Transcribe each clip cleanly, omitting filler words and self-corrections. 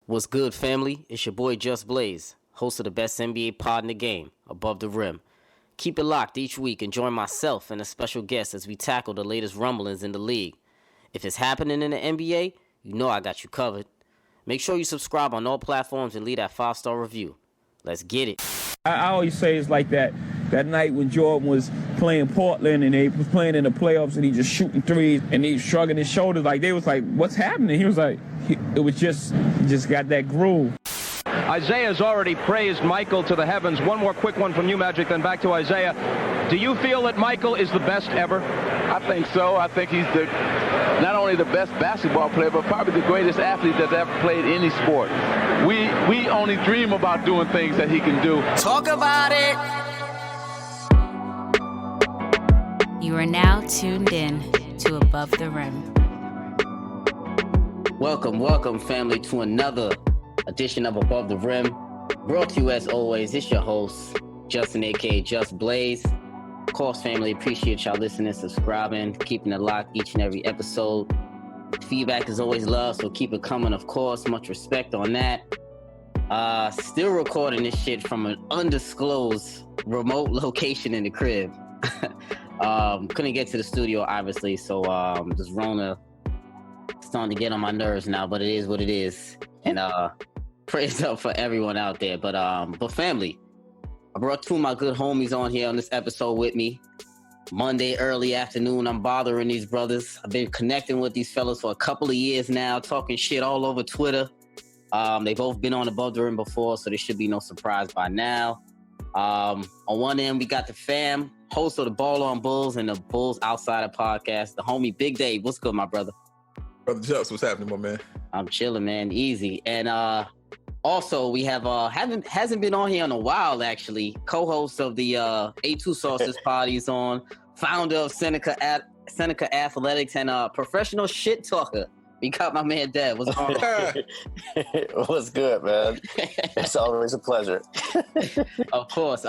What's good, family? It's your boy Just Blaze, host of the best NBA pod in the game, Above the Rim. Keep it locked each week and join myself and a special guest as we tackle the latest rumblings in the league. If it's happening in the NBA, you know I got you covered. Make sure you subscribe on all platforms and leave that 5-star review. Let's get it. I always say it's like that night when Jordan was playing Portland and they was playing in the playoffs and he just shooting threes and he was shrugging his shoulders like they was like, what's happening? He was like, it was just got that groove. Isaiah's already praised Michael to the heavens. One more quick one from you, Magic, then back to Isaiah. Do you feel that Michael is the best ever? I think so. I think he's not only the best basketball player, but probably the greatest athlete that's ever played any sport. We only dream about doing things that he can do. Talk about it! You are now tuned in to Above the Rim. Welcome, family, to another edition of Above the Rim. Brought to you, as always, it's your host, Justin, a.k.a. Just Blaze. Of course, family, appreciate y'all listening, subscribing, keeping it locked each and every episode. Feedback is always love, so keep it coming, of course. Much respect on that. Still recording this shit from an undisclosed remote location in the crib. Couldn't get to the studio, obviously, so this Rona starting to get on my nerves now, but it is what it is. And praise up for everyone out there. But family, I brought two of my good homies on here on this episode with me. Monday early afternoon, I'm bothering these brothers. I've been connecting with these fellas for a couple of years now, talking shit all over Twitter. They both been on Above the Rim before, so there should be no surprise by now. On one end, we got the fam, host of the Ball on Bulls and the Bulls Outsider podcast, the homie Big Dave. What's good, my brother? Brother Jux, what's happening, my man? I'm chilling, man. Easy. And also, we have hasn't been on here in a while, actually. Co-host of the A2 Sources Parties on, founder of Seneca Athletics, and professional shit talker. We got my man Dev. What's going on? What's good, man? It's always a pleasure. Of course.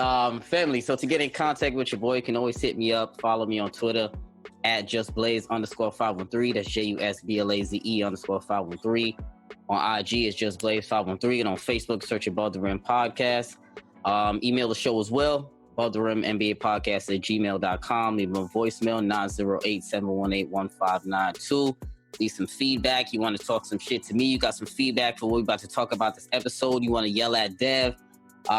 Family, so to get in contact with your boy, you can always hit me up. Follow me on Twitter at JustBlaze_513. That's JUSBLAZE_513. On IG, it's JustBlaze513. And on Facebook, search Above the Rim Podcast. Email the show as well, Above the Rim NBA Podcast at gmail.com. Leave a voicemail, 908-718-1592. Leave some feedback. You want to talk some shit to me. You got some feedback for what we're about to talk about this episode. You want to yell at Dev.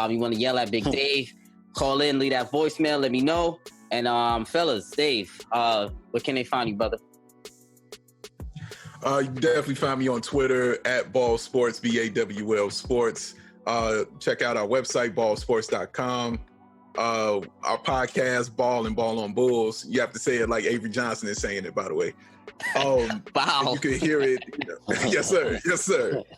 You want to yell at Big Dave. Call in, leave that voicemail. Let me know. And fellas, Dave, where can they find you, brother? You can definitely find me on Twitter at Ball Sports, BAWL Sports. Check out our website, ballsports.com. Our podcast, Ball and Ball on Bulls. You have to say it like Avery Johnson is saying it, by the way. Wow. You can hear it. Yes, sir.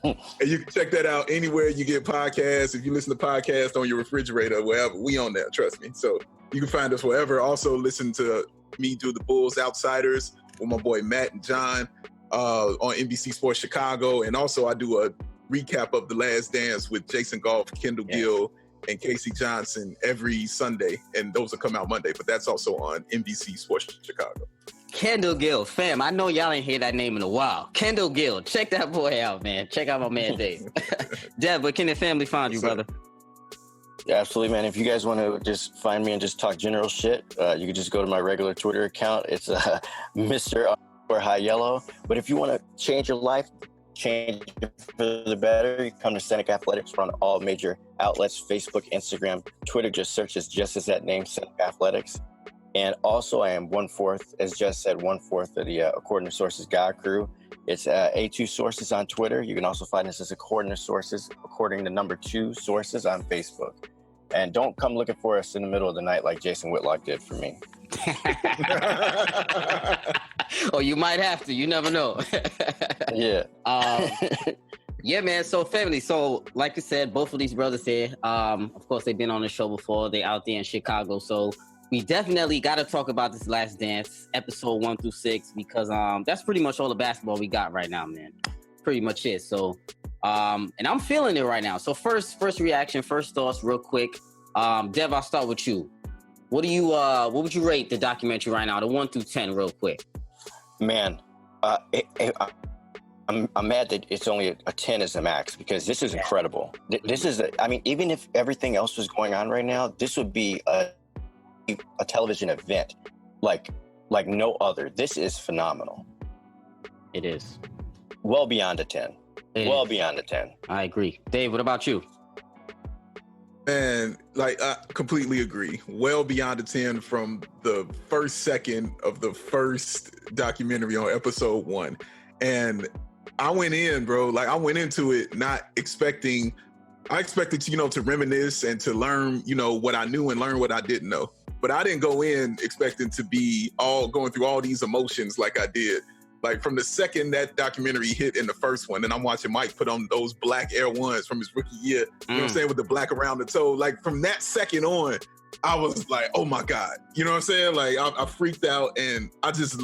And you can check that out anywhere you get podcasts. If you listen to podcasts on your refrigerator, wherever, we on there, trust me. So you can find us wherever. Also listen to me do the Bulls Outsiders with my boy Matt and John on NBC Sports Chicago. And also I do a recap of The Last Dance with Jason Goff, Kendall Gill, and Casey Johnson every Sunday. And those will come out Monday, but that's also on NBC Sports Chicago. Kendall Gill, fam. I know y'all ain't heard that name in a while. Kendall Gill, check that boy out, man. Check out my man Dave. Deb, where can the family find you, brother? Yeah, absolutely, man. If you guys want to just find me and just talk general shit, you can just go to my regular Twitter account. It's Mr. High Yellow. But if you want to change your life, change it for the better, you come to Seneca Athletics. We're on all major outlets, Facebook, Instagram, Twitter. Just search as that name, Seneca Athletics. And also, I am 1/4, as Jess said, 1/4 of the According to Sources God crew. It's A2 Sources on Twitter. You can also find us as According to Sources, according to number 2 Sources on Facebook. And don't come looking for us in the middle of the night like Jason Whitlock did for me. Oh, you might have to. You never know. Yeah. Yeah, man. So, family. So, like I said, both of these brothers here, of course, they've been on the show before. They out there in Chicago. So, we definitely got to talk about this Last Dance, episode 1 through 6, because that's pretty much all the basketball we got right now, man. Pretty much it. So, and I'm feeling it right now. So, first reaction, first thoughts, real quick. Dev, I'll start with you. What would you rate the documentary right now, the 1 through 10, real quick? Man, I'm mad that it's only a 10 is the max, because this is incredible. This is, I mean, even if everything else was going on right now, this would be a television event like no other. This is phenomenal. It is. Well beyond a 10. Beyond a 10. I agree. Dave, what about you? And like, I completely agree. Well beyond a 10 from the first second of the first documentary on episode 1. And I went in, bro. Like, I went into it not expecting. I expected to, to reminisce and to learn, what I knew and learn what I didn't know. But I didn't go in expecting to be going through all these emotions like I did. Like, from the second that documentary hit in the first one, and I'm watching Mike put on those black Air Ones from his rookie year, you know what I'm saying, with the black around the toe. Like, from that second on, I was like, oh my God. You know what I'm saying? Like, I freaked out, and I just have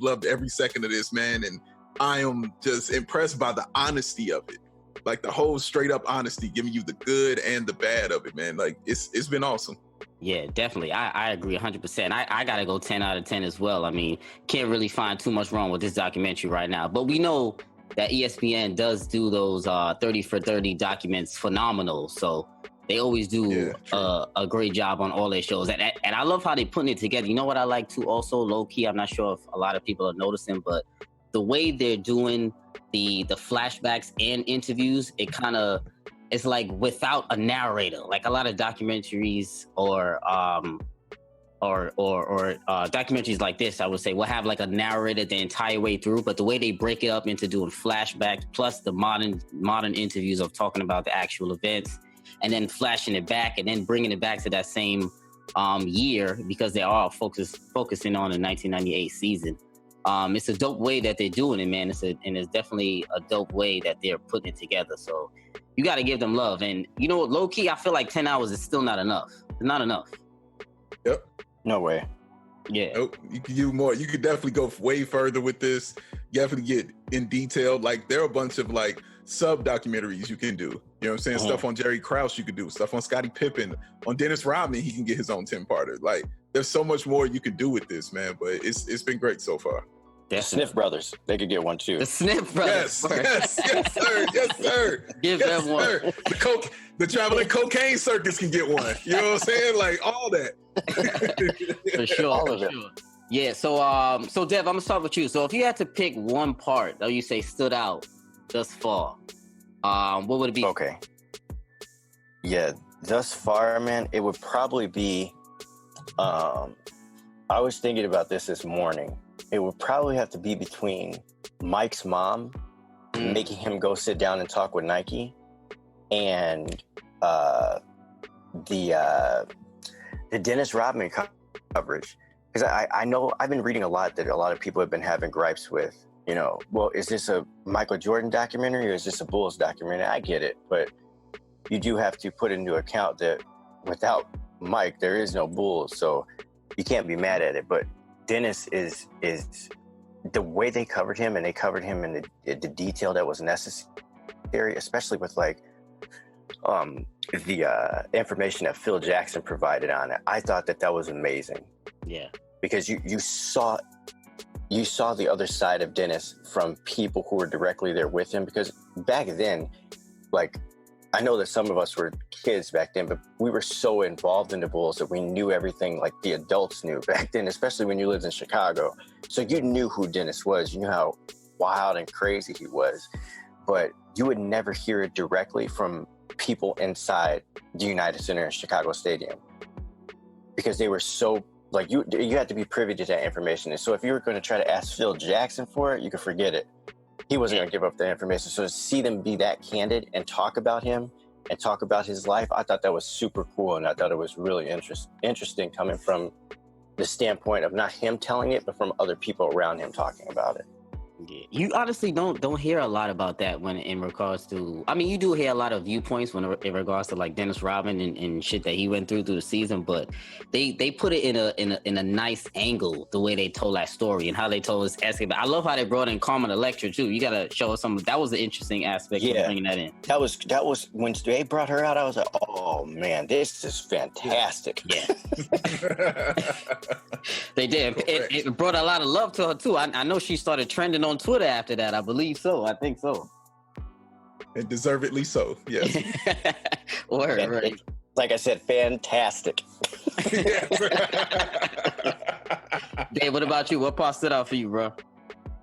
loved every second of this, man. And I am just impressed by the honesty of it. Like, the whole straight up honesty, giving you the good and the bad of it, man. Like, it's been awesome. Yeah, definitely. I agree 100%. I got to go 10 out of 10 as well. I mean, can't really find too much wrong with this documentary right now. But we know that ESPN does do those 30 for 30 documents phenomenal. So they always do a great job on all their shows. And I love how they putting it together. You know what I like too also, low-key? I'm not sure if a lot of people are noticing, but the way they're doing the flashbacks and interviews, it's like without a narrator. Like, a lot of documentaries or documentaries like this, I would say, will have like a narrator the entire way through. But the way they break it up into doing flashbacks plus the modern interviews of talking about the actual events, and then flashing it back and then bringing it back to that same year, because they are focusing on the 1998 season. It's a dope way that they're doing it, man. It's definitely a dope way that they're putting it together. So you got to give them love. And low key, I feel like 10 hours is still not enough. It's not enough. Yep. No way. Yeah. Nope. You could do more. You could definitely go way further with this. You definitely get in detail. Like, there are a bunch of like sub documentaries you can do. You know what I'm saying? Stuff on Jerry Krause you could do. Stuff on Scottie Pippen. On Dennis Rodman, he can get his own 10-parter. Like, there's so much more you can do with this, man. But it's been great so far. The Sniff Brothers, they could get one too. The Sniff Brothers. Yes, sir. Yes, sir. Give them one. Sir. The traveling cocaine circus can get one. You know what I'm saying? Like, all that. For sure. All of it. Sure. Yeah. So Dev, I'm gonna start with you. So if you had to pick one part that you say stood out thus far, what would it be? Okay. Yeah, thus far, man, it would probably be. I was thinking about this morning. It would probably have to be between Mike's mom making him go sit down and talk with Nike, and the Dennis Rodman coverage. Because I know I've been reading a lot that a lot of people have been having gripes with. Well, is this a Michael Jordan documentary or is this a Bulls documentary? I get it, but you do have to put into account that without Mike, there is no Bulls, so you can't be mad at it. But Dennis is the way they covered him, and they covered him in the detail that was necessary, especially with like the information that Phil Jackson provided on it. I thought that was amazing. Yeah, because you saw the other side of Dennis from people who were directly there with him. Because back then, like, I know that some of us were kids back then, but we were so involved in the Bulls that we knew everything like the adults knew back then, especially when you lived in Chicago. So you knew who Dennis was. You knew how wild and crazy he was. But you would never hear it directly from people inside the United Center in Chicago Stadium, because they were so, like, you had to be privy to that information. And so if you were going to try to ask Phil Jackson for it, you could forget it. He wasn't going to give up the information. So to see them be that candid and talk about him and talk about his life, I thought that was super cool. And I thought it was really interesting coming from the standpoint of not him telling it, but from other people around him talking about it. Yeah. You honestly don't hear a lot about that when in regards to, I mean, you do hear a lot of viewpoints when in regards to like Dennis Rodman and shit that he went through the season, but they put it in a nice angle, the way they told that story and how they told us Escobar. I love how they brought in Carmen Electra too. You gotta show us some. That was an interesting aspect of bringing that in. That was when they brought her out. I was like, oh man, this is fantastic. Yeah. They did. It brought a lot of love to her too. I know she started trending on Twitter after that. I believe so. I think so. And deservedly so. Yes. Right. Like I said, fantastic. Dave, what about you? What part stood out for you, bro?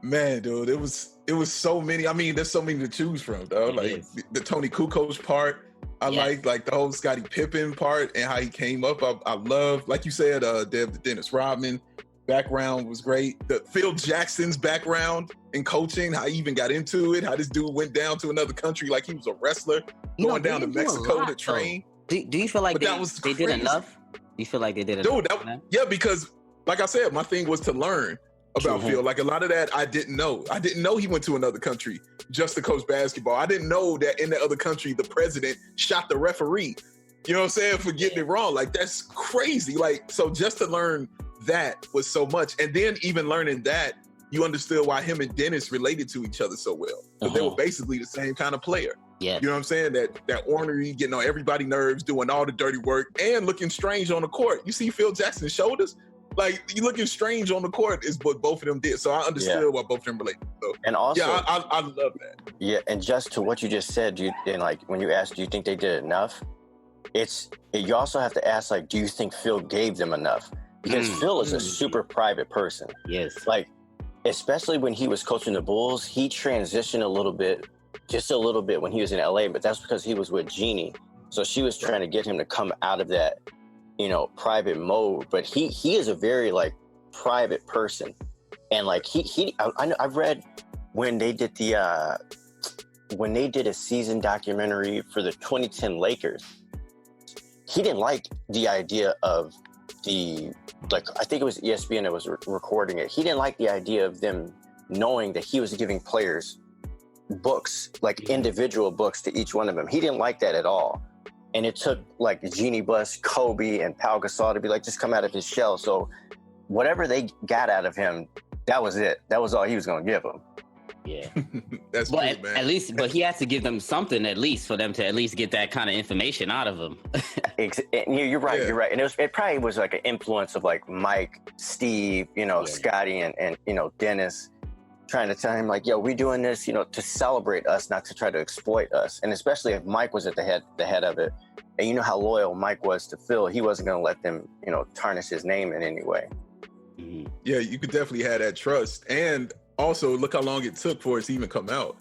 Man, dude, it was so many. I mean, there's so many to choose from, though. Like the Tony Kukoc part, I like the whole Scottie Pippen part and how he came up. I love, like you said, the Dennis Rodman background was great. The Phil Jackson's background in coaching, how he even got into it, how this dude went down to another country like he was a wrestler, going down to Mexico to train. Do you feel like they did enough? Do you feel like they did enough? Dude, yeah, because like I said, my thing was to learn about Phil. Like a lot of that I didn't know. I didn't know he went to another country just to coach basketball. I didn't know that in the other country, the president shot the referee. You know what I'm saying? For getting it wrong. Like, that's crazy. Like, so just to learn that was so much. And then even learning that, you understood why him and Dennis related to each other so well. Because they were basically the same kind of player. Yeah. You know what I'm saying? That ornery, getting on everybody's nerves, doing all the dirty work, and looking strange on the court. You see Phil Jackson's shoulders? Like, you looking strange on the court is what both of them did. So I understood why both of them related. So, and also, yeah, I love that. Yeah, and just to what you just said, and like when you asked, do you think they did enough? You also have to ask, like, do you think Phil gave them enough? Because Phil is a super private person. Yes. Like, especially when he was coaching the Bulls, he transitioned just a little bit when he was in LA, but that's because he was with Jeannie. So she was trying to get him to come out of that, private mode. But he is a very like private person. And like I've read when they did a season documentary for the 2010 Lakers, he didn't like the idea of I think it was ESPN that was recording it. He didn't like the idea of them knowing that he was giving players books, like individual books to each one of them. He didn't like that at all. And it took like Jeannie Buss, Kobe, and Pau Gasol to be like, just come out of his shell. So whatever they got out of him, that was it. That was all he was going to give them. Yeah. That's cool, man. At least, but he has to give them something at least for them to at least get that kind of information out of him. You're right. Yeah. You're right. And it probably was like an influence of like Mike, Steve, Scotty, and Dennis trying to tell him like, yo, we're doing this, to celebrate us, not to try to exploit us. And especially if Mike was at the head of it, and you know how loyal Mike was to Phil, he wasn't going to let them, tarnish his name in any way. Mm-hmm. Yeah, you could definitely have that trust. And also, look how long it took for it to even come out.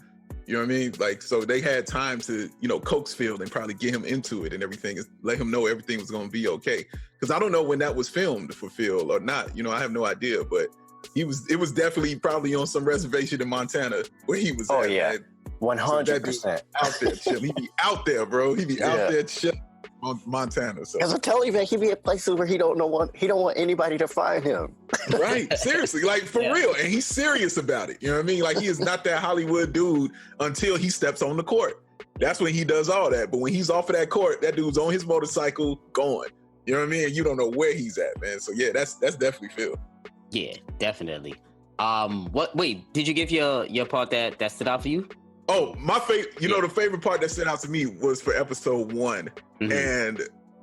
You know what I mean? Like, so they had time to, coax Phil and probably get him into it and everything, let him know everything was going to be okay. Because I don't know when that was filmed for Phil or not. I have no idea, but it was definitely probably on some reservation in Montana where he was. Oh, yeah. 100%. Out there chilling. He be out there, bro. He be out there chilling. Montana. So. Because I'm telling you, man, he be at places where he don't want anybody to find him. Right. Seriously. Like, for real. And he's serious about it. You know what I mean? Like, he is not that Hollywood dude until he steps on the court. That's when he does all that. But when he's off of that court, that dude's on his motorcycle going. You know what I mean? And you don't know where he's at, man. So, yeah, that's definitely Phil. Yeah, definitely. Wait, did you give your part that stood out for you? Oh, my favorite, the favorite part that stood out to me was for episode 1. Mm-hmm. And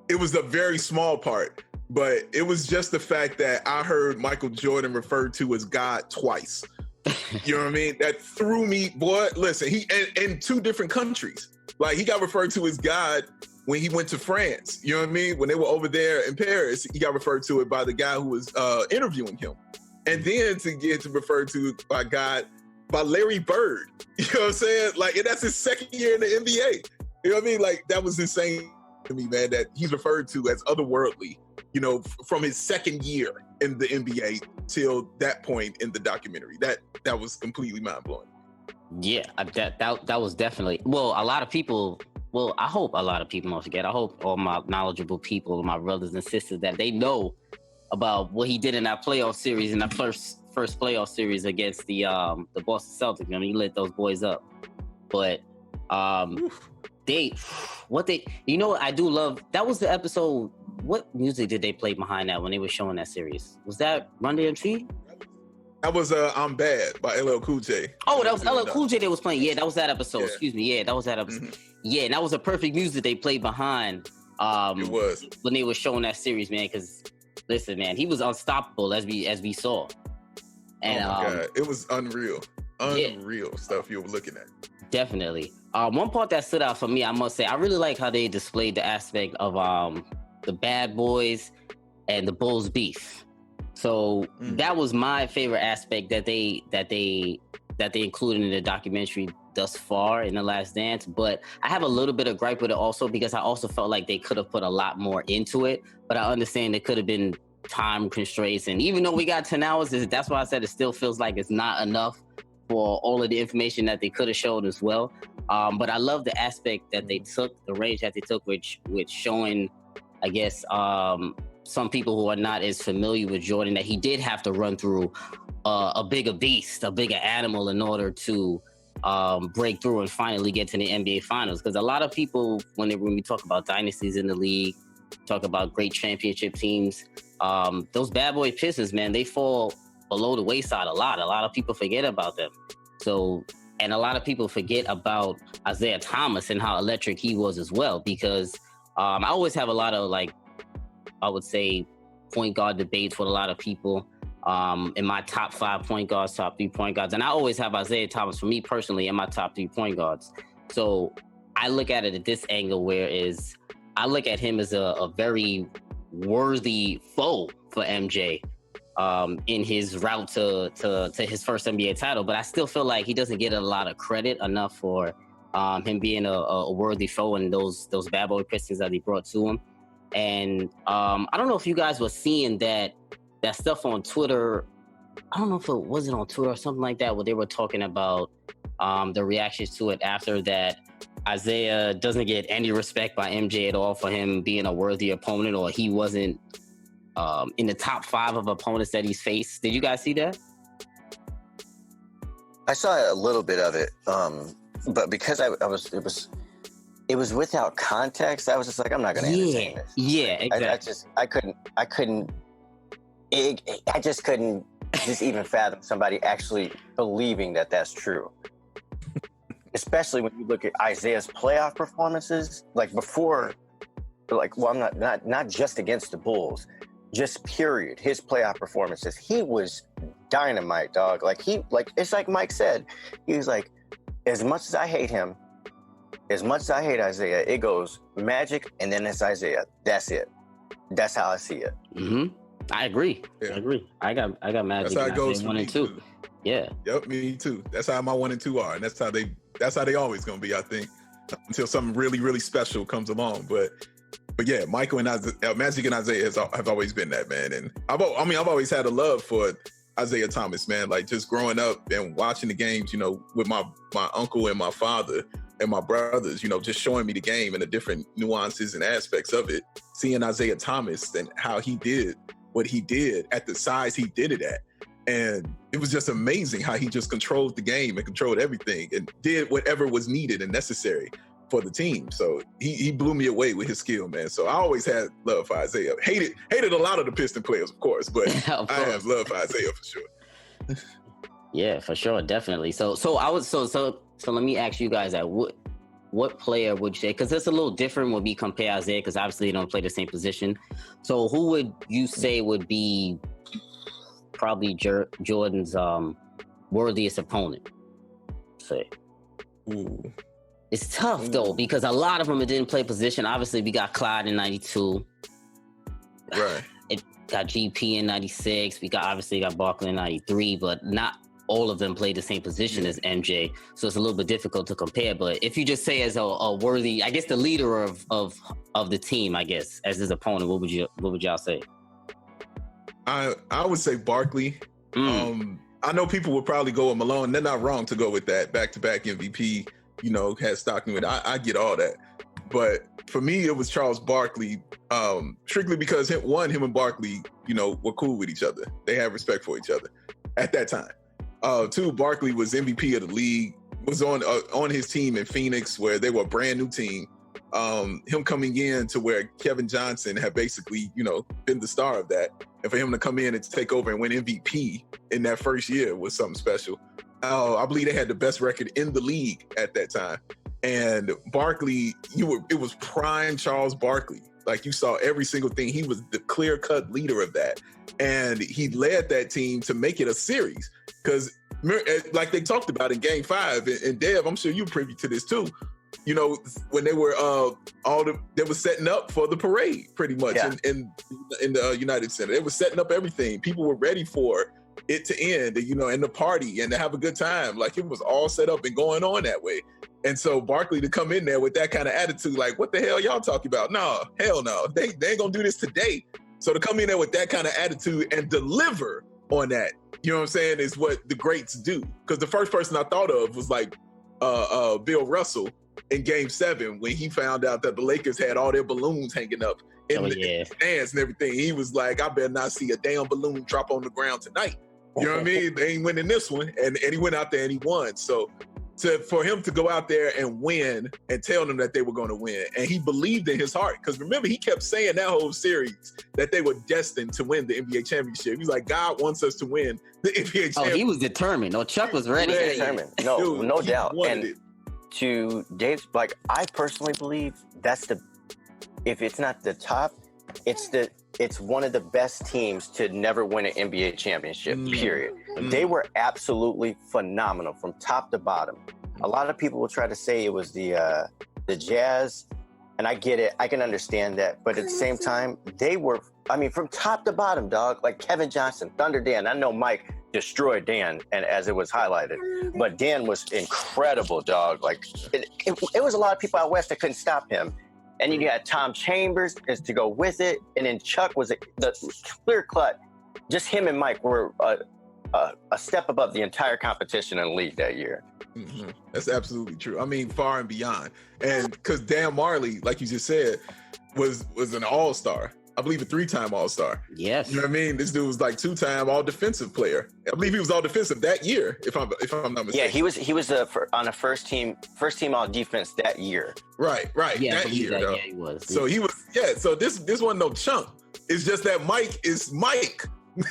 it was a very small part, but it was just the fact that I heard Michael Jordan referred to as God twice. You know what I mean? That threw me, boy. Listen, he in 2 different countries. Like, he got referred to as God when he went to France. You know what I mean? When they were over there in Paris, he got referred to it by the guy who was interviewing him. And then to get to refer to by God by Larry Bird. You know what I'm saying? Like, and that's his second year in the NBA. You know what I mean? Like, that was insane to me, man, that he's referred to as otherworldly, from his second year in the NBA till that point in the documentary. That was completely mind-blowing. Yeah, that was definitely, a lot of people, I hope a lot of people don't forget. I hope all my knowledgeable people, my brothers and sisters, that they know about what he did in that playoff series, in that first playoff series against the Boston Celtics. I mean, he lit those boys up. But I do love, that was the episode. What music did they play behind that when they were showing that series? Was that Run DMC? That was I'm Bad by LL Cool J. Oh, that was LL Cool J they was playing. Yeah, that was that episode. Yeah. Excuse me. Yeah, that was that episode. Mm-hmm. Yeah, and that was the perfect music they played behind. It was. When they were showing that series, man, because listen, man, he was unstoppable as we saw. And, oh my God, it was unreal. unreal stuff you were looking at. Definitely. One part that stood out for me, I must say, I really like how they displayed the aspect of the Bad Boys and the Bulls beef. So that was my favorite aspect that they included in the documentary thus far in The Last Dance. But I have a little bit of gripe with it also because I also felt like they could have put a lot more into it. But I understand it could have been time constraints. And even though we got 10 hours, that's why I said it still feels like it's not enough for all of the information that they could have showed as well. But I love the aspect that they took, the range that they took, which showing, I guess, some people who are not as familiar with Jordan, that he did have to run through a bigger beast, a bigger animal in order to break through and finally get to the NBA Finals. Because a lot of people, when we talk about dynasties in the league, talk about great championship teams, those Bad Boy Pistons, man, they fall below the wayside a lot. A lot of people forget about them. So, and a lot of people forget about Isaiah Thomas and how electric he was as well, because I always have a lot of, like, I would say, point guard debates with a lot of people in my top 5 point guards, top 3 point guards. And I always have Isaiah Thomas, for me personally, in my top 3 point guards. So I look at it at this angle, whereas I look at him as a very worthy foe for MJ in his route to his first NBA title. But I still feel like he doesn't get a lot of credit enough for him being a worthy foe in those Bad Boy Pistons that he brought to him. And I don't know if you guys were seeing that stuff on Twitter. I don't know if it wasn't on Twitter or something like that, where they were talking about the reactions to it after that. Isaiah doesn't get any respect by MJ at all for him being a worthy opponent, or he wasn't in the top 5 of opponents that he's faced. Did you guys see that? I saw a little bit of it, but because it was without context. I was just like, I'm not going to entertain this. Yeah, exactly. I just couldn't even fathom somebody actually believing that that's true. Especially when you look at Isaiah's playoff performances, like before, like, well, I'm not just against the Bulls, just period. His playoff performances, he was dynamite, dog. It's like Mike said, he was like, as much as I hate him, as much as I hate Isaiah, it goes Magic and then it's Isaiah. That's it. That's how I see it. Mm-hmm. I agree. Yeah. I agree. I got Magic. That's how it goes for 1 me and 2. too. Yeah. Yep, me too. That's how my 1 and 2 are, and that's how they always gonna be, I think, until something really, really special comes along. But yeah, Michael and Magic and Isaiah have always been that, man. And I've always had a love for Isaiah Thomas, man. Like, just growing up and watching the games, with my uncle and my father and my brothers, just showing me the game and the different nuances and aspects of it. Seeing Isaiah Thomas and how he did what he did at the size he did it at. And it was just amazing how he just controlled the game and controlled everything and did whatever was needed and necessary for the team. So he blew me away with his skill, man. So I always had love for Isaiah. Hated a lot of the Piston players, of course, but I have love for Isaiah for sure. Yeah, for sure, definitely. So let me ask you guys that what player would you say, because it's a little different when we compare Isaiah, because obviously they don't play the same position. So who would you say would be probably Jordan's worthiest opponent? Say. Ooh. It's tough though, because a lot of them didn't play position. Obviously, we got Clyde in 92. Right. It got GP in 96. We got Barkley in 93, but not all of them played the same position as MJ. So it's a little bit difficult to compare. But if you just say as a worthy, I guess the leader of the team, I guess, as his opponent, what would y'all say? I would say Barkley. I know people would probably go with Malone. They're not wrong to go with that. Back-to-back MVP, had Stockton with. I get all that. But for me, it was Charles Barkley, strictly because him and Barkley, were cool with each other. They had respect for each other at that time. 2, Barkley was MVP of the league, was on his team in Phoenix, where they were a brand new team. Him coming in to where Kevin Johnson had basically, been the star of that. And for him to come in and take over and win MVP in that first year was something special. I believe they had the best record in the league at that time. And Barkley, it was prime Charles Barkley. Like, you saw every single thing. He was the clear-cut leader of that. And he led that team to make it a series. Because like they talked about in Game 5, and Dev, I'm sure you're privy to this too. You know, when they were they were setting up for the parade, pretty much in the United Center. They were setting up everything. People were ready for it to end, you know, and the party and to have a good time. Like it was all set up and going on that way. And so Barkley to come in there with that kind of attitude, like, what the hell y'all talking about? No, hell no. They ain't gonna do this today. So to come in there with that kind of attitude and deliver on that, you know what I'm saying, is what the greats do. Because the first person I thought of was like Bill Russell in Game 7 when he found out that the Lakers had all their balloons hanging up in the stands and everything. He was like, I better not see a damn balloon drop on the ground tonight. You know what I mean? They ain't winning this one. And he went out there and he won. So for him to go out there and win and tell them that they were going to win, and he believed in his heart, because remember, he kept saying that whole series that they were destined to win the NBA championship. He's like, God wants us to win the NBA championship. Oh, he was determined. No, Chuck was ready. Determined. No doubt. And to Dave's, like, I personally believe if it's not the top, it's one of the best teams to never win an NBA championship, period. They were absolutely phenomenal from top to bottom. A lot of people will try to say it was the Jazz, and I get it. I can understand that. But at the same time, they were, I mean, from top to bottom, dog, like Kevin Johnson, Thunder Dan. I know Mike destroyed Dan, and as it was highlighted, but Dan was incredible, dog. Like, it was a lot of people out west that couldn't stop him. And you got Tom Chambers is to go with it. And then Chuck was the clear cut. Just him and Mike were a step above the entire competition in the league that year. Mm-hmm. That's absolutely true. I mean, far and beyond. And because Dan Marley, like you just said, was an all-star. I believe a 3-time all-star. Yes. You know what I mean? This dude was like 2-time all-defensive player. I believe he was all-defensive that year, if I'm not mistaken. Yeah, he was on a first team all-defense that year. Right. Yeah, that year, yeah, he was. So he was, so this wasn't no chunk. It's just that Mike is Mike.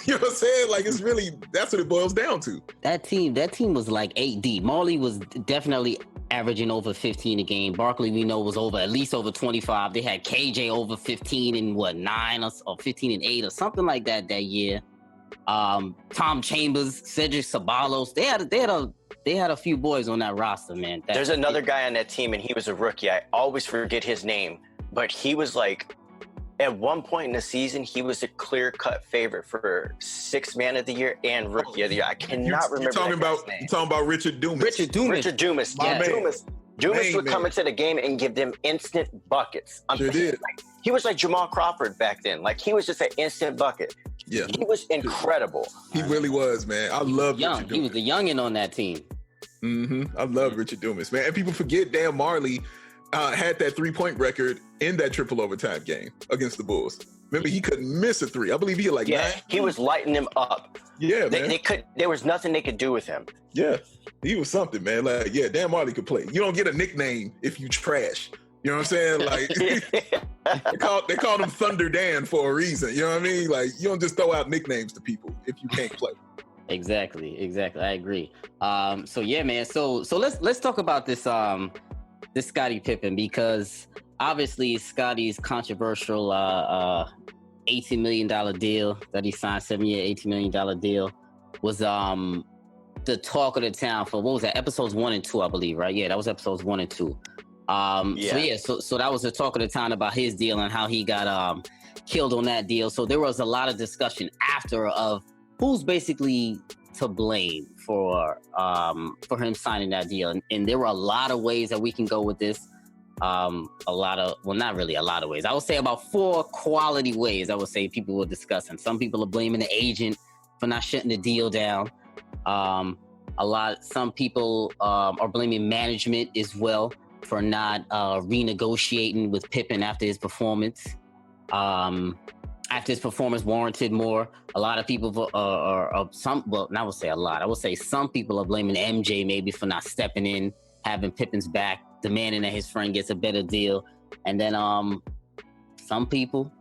You know what I'm saying? Like, it's really, that's what it boils down to. That team was like 8 deep. Marley was definitely averaging over 15 a game. Barkley, we know, was at least over 25. They had KJ over 15 and 9 or 15 and 8 or something like that year. Tom Chambers, Cedric Ceballos. They had a few boys on that roster, man. There's another guy on that team, and he was a rookie. I always forget his name, but he was like, at one point in the season, he was a clear-cut favorite for 6th Man of the Year and Rookie of the Year. I cannot remember. You're talking about Richard Dumas. Richard Dumas. Yeah. Dumas would come into the game and give them instant buckets. He was like Jamal Crawford back then. Like, he was just an instant bucket. Yeah. He was incredible. He really was, man. I love Richard Dumas. He was the youngin' on that team. I love Richard Dumas, man. And people forget Dan Marley had that 3-point record in that triple overtime game against the Bulls. Remember, he couldn't miss a 3. I believe he had like 9. He was lighting them up. Yeah, man. There was nothing they could do with him. Yeah, he was something, man. Like, yeah, Dan Marley could play. You don't get a nickname if you trash. You know what I'm saying? Like, they called him Thunder Dan for a reason. You know what I mean? Like, you don't just throw out nicknames to people if you can't play. Exactly. I agree. So yeah, man. So let's talk about this Scottie Pippen, because obviously Scottie's controversial $18 million deal that he signed, 7-year, $18 million deal, was the talk of the town for, what was that, episodes 1 and 2, I believe, right? Yeah, that was episodes 1 and 2. So that was the talk of the town about his deal and how he got killed on that deal. So there was a lot of discussion after of who's basically to blame for him signing that deal. And there were a lot of ways that we can go with this. Not really a lot of ways. I would say about 4 quality ways I would say people were discussing. Some people are blaming the agent for not shutting the deal down. Some people are blaming management as well for not renegotiating with Pippen after his performance. After his performance warranted more. A lot of people I would say a lot. I would say some people are blaming MJ maybe for not stepping in, having Pippen's back, demanding that his friend gets a better deal. And then some people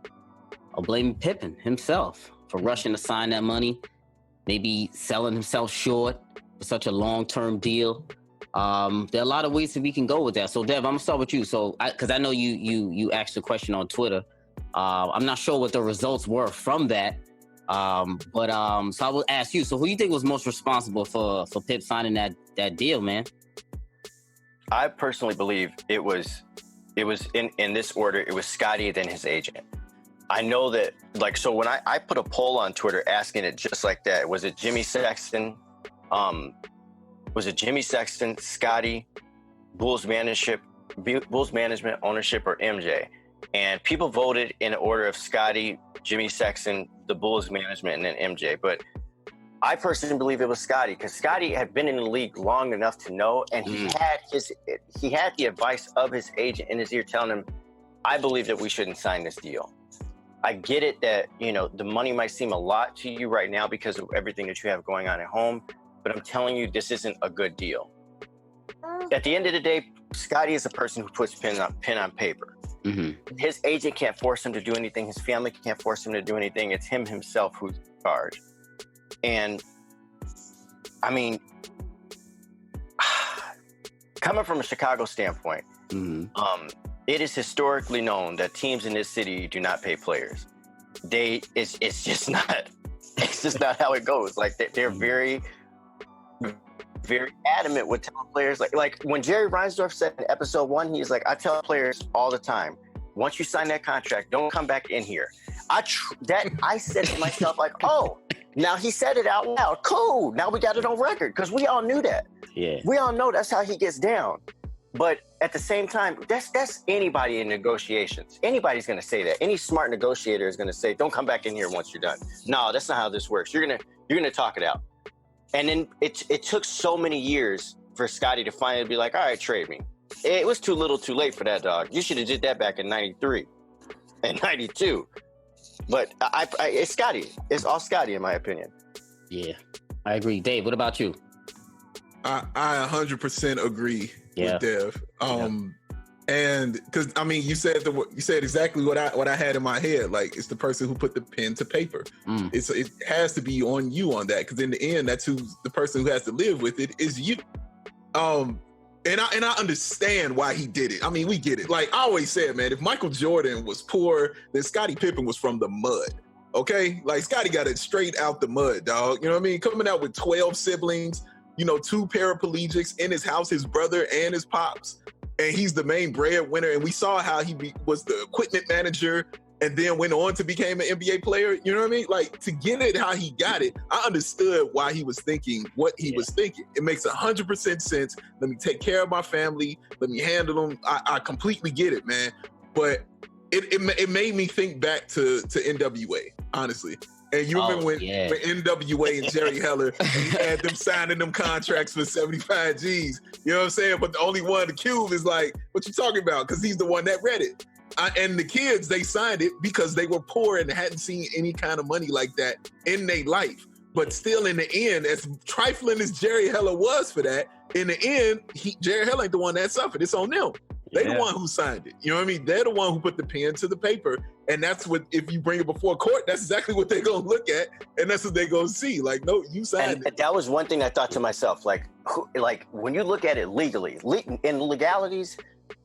are blaming Pippen himself for rushing to sign that money, maybe selling himself short for such a long-term deal. There are a lot of ways that we can go with that. So Dev, I'm gonna start with you. So, because I know you asked a question on Twitter. I'm not sure what the results were from that, So I will ask you. So who do you think was most responsible for Pip signing that deal, man? I personally believe it was in this order. It was Scottie, then his agent. I know that, like, so when I put a poll on Twitter asking it just like that, was it Jimmy Sexton? Scottie, Bulls management, ownership, or MJ? And people voted in order of Scottie, Jimmy Sexton, the Bulls management, and then MJ. But I personally believe it was Scottie, because Scottie had been in the league long enough to know, and he had the advice of his agent in his ear telling him, I believe that we shouldn't sign this deal. I get it that, you know, the money might seem a lot to you right now because of everything that you have going on at home, but I'm telling you, this isn't a good deal. At the end of the day, Scottie is a person who puts pen on paper. Mm-hmm. His agent can't force him to do anything. His family can't force him to do anything. It's him himself who's in charge. And I mean, coming from a Chicago standpoint, it is historically known that teams in this city do not pay players. It's just not how it goes. Like they're very, very adamant with telling players, like when Jerry Reinsdorf said in episode 1, he's like, I tell players all the time, once you sign that contract, don't come back in here. I said to myself, like, oh, now he said it out loud. Cool. Now we got it on record, because we all knew that. Yeah. We all know that's how he gets down. But at the same time, that's anybody in negotiations. Anybody's going to say that. Any smart negotiator is going to say, don't come back in here once you're done. No, that's not how this works. You're gonna talk it out. And then it took so many years for Scottie to finally be like, all right, trade me. It was too little too late for that, dog. You should have did that back in 93 and 92. But it's Scottie. It's all Scottie, in my opinion. Yeah, I agree. Dave, what about you? I 100% agree with Dev. And because I mean, you said exactly what I had in my head. Like, it's the person who put the pen to paper. It has to be on you on that, because in the end, that's who's the person who has to live with it is you. And I understand why he did it. I mean, we get it. Like I always said, man, if Michael Jordan was poor, then Scottie Pippen was from the mud. Okay, like Scottie got it straight out the mud, dog. You know what I mean? Coming out with 12 siblings, 2 paraplegics in his house, his brother and his pops. And he's the main breadwinner. And we saw how he was the equipment manager and then went on to become an NBA player. You know what I mean? Like, to get it how he got it, I understood why he was thinking what he was thinking. It makes 100% sense. Let me take care of my family. Let me handle them. I completely get it, man. But it made me think back to NWA, honestly. And you remember when NWA and Jerry Heller, he had them signing them contracts for 75 G's. You know what I'm saying? But the only one, the Cube, is like, what you talking about? Because he's the one that read it. And the kids, they signed it because they were poor and hadn't seen any kind of money like that in their life. But still, in the end, as trifling as Jerry Heller was for that, in the end, Jerry Heller ain't the one that suffered. It's on them. They the one who signed it. You know what I mean? They're the one who put the pen to the paper. And that's what, if you bring it before court, that's exactly what they're going to look at. And that's what they're going to see. Like, no, you signed it. That was one thing I thought to myself. Like when you look at it legally, in legalities,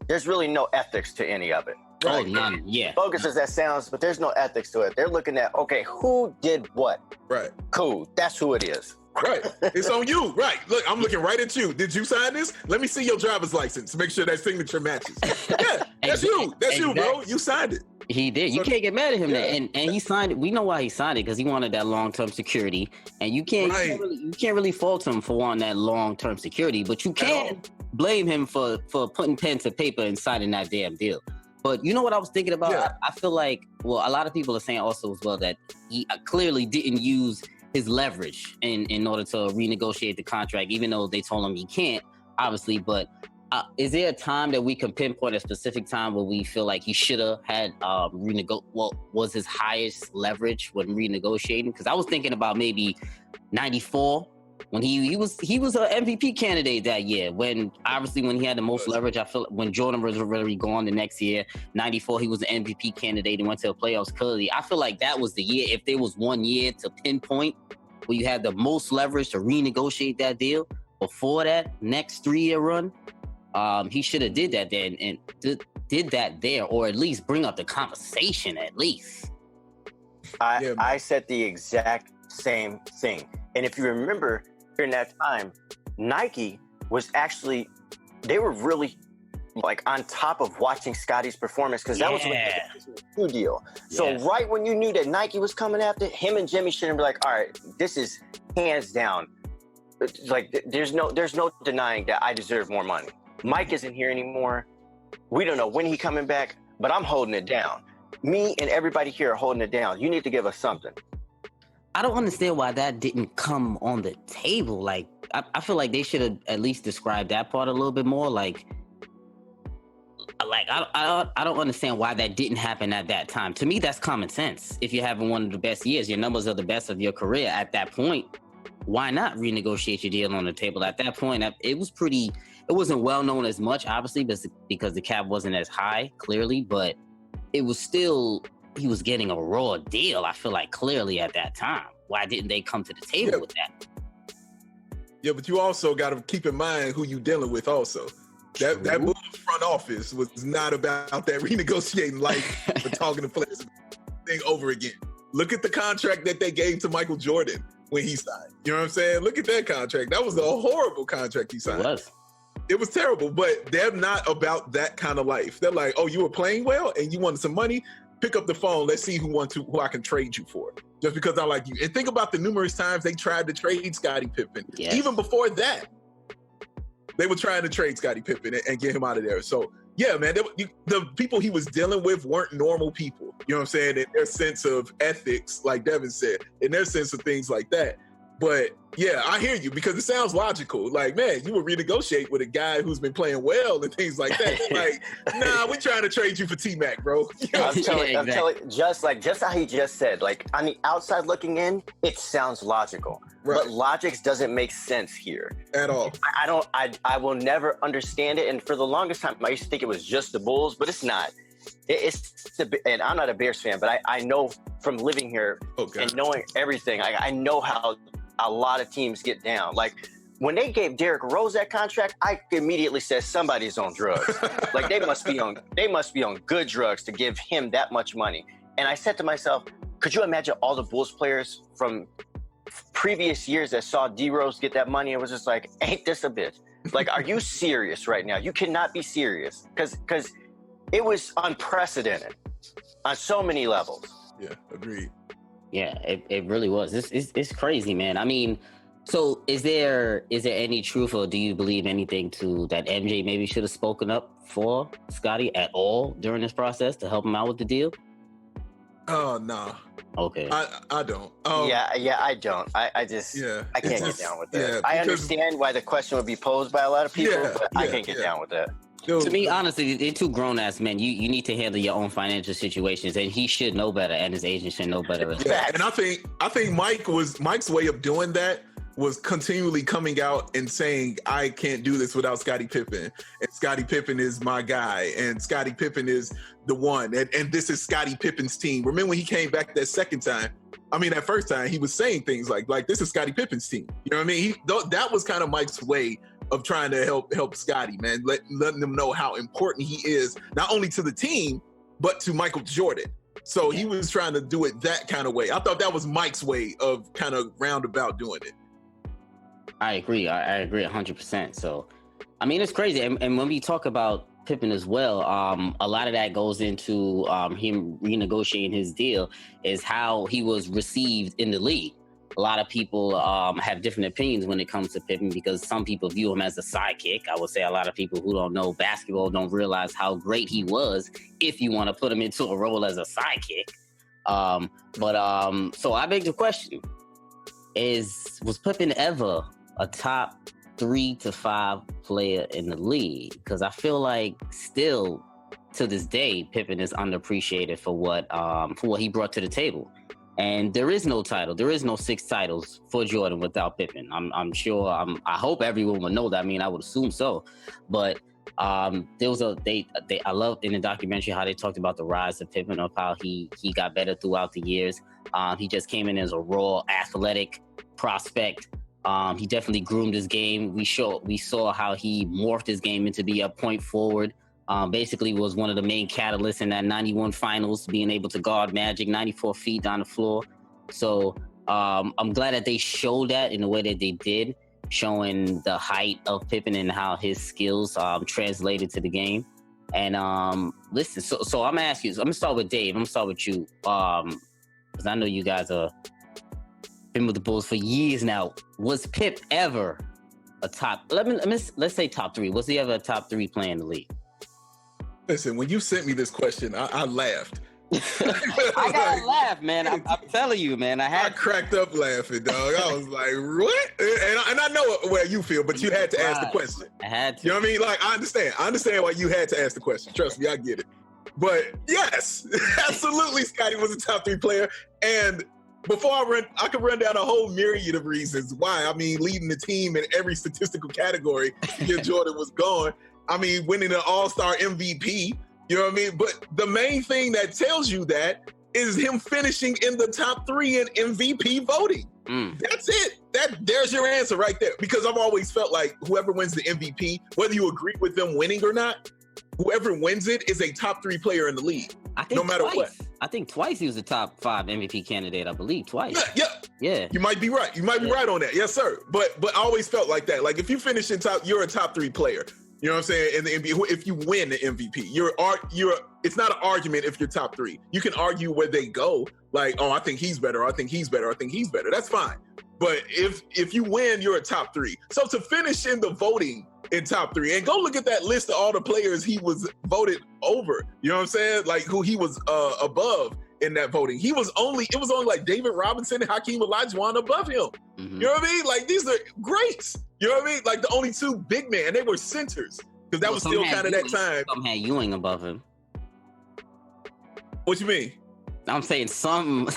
there's really no ethics to any of it. Right? Oh, none. Yeah. Bogus as that sounds, but there's no ethics to it. They're looking at, okay, who did what? Right. Cool. That's who it is. Right. It's on you. Right. Look, I'm looking right at you. Did you sign this? Let me see your driver's license to make sure that signature matches. Yeah, that's you. That's you, bro. You signed it. He did. You can't get mad at him. And he signed it. We know why he signed it, because he wanted that long-term security. And you can't really fault him for wanting that long-term security, but you can blame him for putting pen to paper and signing that damn deal. But you know what I was thinking about? Yeah. I feel like, well, a lot of people are saying also as well that he clearly didn't use his leverage in order to renegotiate the contract, even though they told him he can't, obviously. But is there a time that we can pinpoint a specific time where we feel like he should have had was his highest leverage when renegotiating? Because I was thinking about maybe 94 when he was an MVP candidate that year. When he had the most leverage, I feel when Jordan was already gone the next year, 94, he was an MVP candidate and went to the playoffs clearly. I feel like that was the year. If there was one year to pinpoint where you had the most leverage to renegotiate that deal before that next 3-year run, he should have did that then and did that there, or at least bring up the conversation at least. I said the exact same thing. And if you remember, during that time, Nike was actually, they were really like on top of watching Scotty's performance because that was when the deal. So right when you knew that Nike was coming after him, and Jimmy shouldn't be like, all right, this is hands down. Like there's no denying that I deserve more money. Mike isn't here anymore. We don't know when he's coming back, but I'm holding it down. Me and everybody here are holding it down. You need to give us something. I don't understand why that didn't come on the table. Like, I feel like they should have at least described that part a little bit more. Like I don't understand why that didn't happen at that time. To me, that's common sense. If you're having one of the best years, your numbers are the best of your career at that point, why not renegotiate your deal on the table? At that point, it wasn't well known as much, obviously, because the cap wasn't as high, clearly, but it was still, he was getting a raw deal, I feel like, clearly at that time. Why didn't they come to the table with that? Yeah, but you also got to keep in mind who you dealing with also. That move front office was not about that renegotiating life or talking to players thing over again. Look at the contract that they gave to Michael Jordan when he signed. You know what I'm saying? Look at that contract. That was a horrible contract he signed. It was terrible, but they're not about that kind of life. They're like, oh, you were playing well and you wanted some money? Pick up the phone. Let's see who I can trade you for. Just because I like you. And think about the numerous times they tried to trade Scottie Pippen. Yes. Even before that, they were trying to trade Scottie Pippen and get him out of there. So, yeah, man, the people he was dealing with weren't normal people. You know what I'm saying? In their sense of ethics, like Devin said, in their sense of things like that. But, yeah, I hear you because it sounds logical. Like, man, you would renegotiate with a guy who's been playing well and things like that. Like, nah, we're trying to trade you for T-Mac, bro. You know I'm telling, just how he just said, like, on the outside looking in, it sounds logical. Right. But logic doesn't make sense here. At all. I will never understand it. And for the longest time, I used to think it was just the Bulls, but it's not. And I'm not a Bears fan, but I know from living here and knowing everything, I know how a lot of teams get down. Like when they gave Derrick Rose that contract, I immediately said somebody's on drugs. Like they must be on good drugs to give him that much money. And I said to myself, could you imagine all the Bulls players from previous years that saw D Rose get that money and was just like, ain't this a bitch? Like, are you serious right now? You cannot be serious because it was unprecedented on so many levels. Yeah, agreed. Yeah, it really was. It's crazy, man. I mean, so is there any truth, or do you believe anything to that MJ maybe should have spoken up for Scottie at all during this process to help him out with the deal? Oh, no. Okay. I don't. Yeah, I don't. I just I can't get down with that. Yeah, I understand why the question would be posed by a lot of people, but I can't get down with that. To me, honestly, they're two grown-ass men. You need to handle your own financial situations, and he should know better, and his agent should know better. Yeah, and I think Mike's way of doing that was continually coming out and saying, I can't do this without Scottie Pippen, and Scottie Pippen is my guy, and Scottie Pippen is the one, and this is Scottie Pippen's team. Remember when he came back that first time, he was saying things like this is Scottie Pippen's team. You know what I mean? That was kind of Mike's way of trying to help Scottie, man, letting them know how important he is, not only to the team, but to Michael Jordan. So he was trying to do it that kind of way. I thought that was Mike's way of kind of roundabout doing it. I agree 100%. So, I mean, it's crazy. And when we talk about Pippen as well, a lot of that goes into him renegotiating his deal is how he was received in the league. A lot of people have different opinions when it comes to Pippen because some people view him as a sidekick. I would say a lot of people who don't know basketball don't realize how great he was if you want to put him into a role as a sidekick. So I beg the question, was Pippen ever a top 3 to 5 player in the league? Because I feel like still to this day, Pippen is underappreciated for what he brought to the table. And there is no title. There is no 6 titles for Jordan without Pippen. I'm sure. I hope everyone would know that. I mean, I would assume so. But there was I love in the documentary how they talked about the rise of Pippen, of how he got better throughout the years. He just came in as a raw athletic prospect. He definitely groomed his game. We saw how he morphed his game into be a point forward. Basically was one of the main catalysts in that 91 finals, being able to guard Magic 94 feet down the floor. So I'm glad that they showed that in the way that they did, showing the height of Pippen and how his skills translated to the game. And listen, so I'm gonna ask you. I'm gonna start with Dave. I'm gonna start with you, because I know you guys are been with the Bulls for years now. Was Pip ever a top? Let's say top three. Was he ever a top three player in the league? Listen, when you sent me this question, I laughed. I gotta laugh, man. I'm telling you, man. I cracked up laughing, dog. I was like, what? And I know where you feel, but you had to ask the question. I had to. You know what I mean? Like, I understand why you had to ask the question. Trust me, I get it. But yes, absolutely, Scottie was a top three player. And before I could run down a whole myriad of reasons why. I mean, leading the team in every statistical category when Jordan was gone. I mean, winning an All-Star MVP. You know what I mean? But the main thing that tells you that is him finishing in the top three in MVP voting. That's it. There's your answer right there. Because I've always felt like whoever wins the MVP, whether you agree with them winning or not, whoever wins it is a top three player in the league. I think no matter twice. what. I think twice he was a top 5 MVP candidate. I believe twice. Yeah. You might be right. You might be right on that. Yes, sir. But I always felt like that. Like if you finish in top, you're a top three player. You know what I'm saying? In the NBA, if you win the MVP, it's not an argument if you're top three. You can argue where they go, like, oh, I think he's better, I think he's better, I think he's better. That's fine. But if you win, you're a top three. So to finish in the voting in top three, and go look at that list of all the players he was voted over. You know what I'm saying? Like who he was above in that voting. It was only like David Robinson and Hakeem Olajuwon above him. Mm-hmm. You know what I mean? Like these are greats. You know what I mean? Like the only two big men, and they were centers because that was still kind of that time. Some had Ewing above him. What you mean? I'm saying some.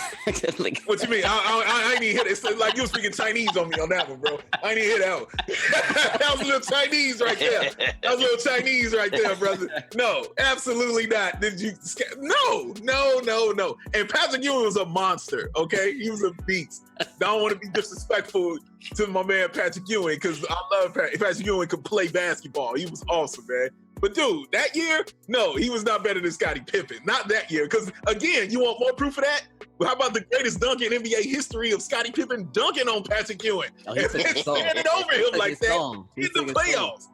Like, what you mean? I ain't even hit it. It's like you were speaking Chinese on me on that one, bro. I ain't even hit out. That was a little Chinese right there. That was a little Chinese right there, brother. No, absolutely not. Did you? No. And Patrick Ewing was a monster. Okay, he was a beast. I don't want to be disrespectful to my man Patrick Ewing because I love Patrick Ewing. Could play basketball. He was awesome, man. But dude, that year, no, he was not better than Scottie Pippen. Not that year. Because again, you want more proof of that? Well, how about the greatest dunk in NBA history of Scottie Pippen dunking on Patrick Ewing and standing over him like that in the playoffs?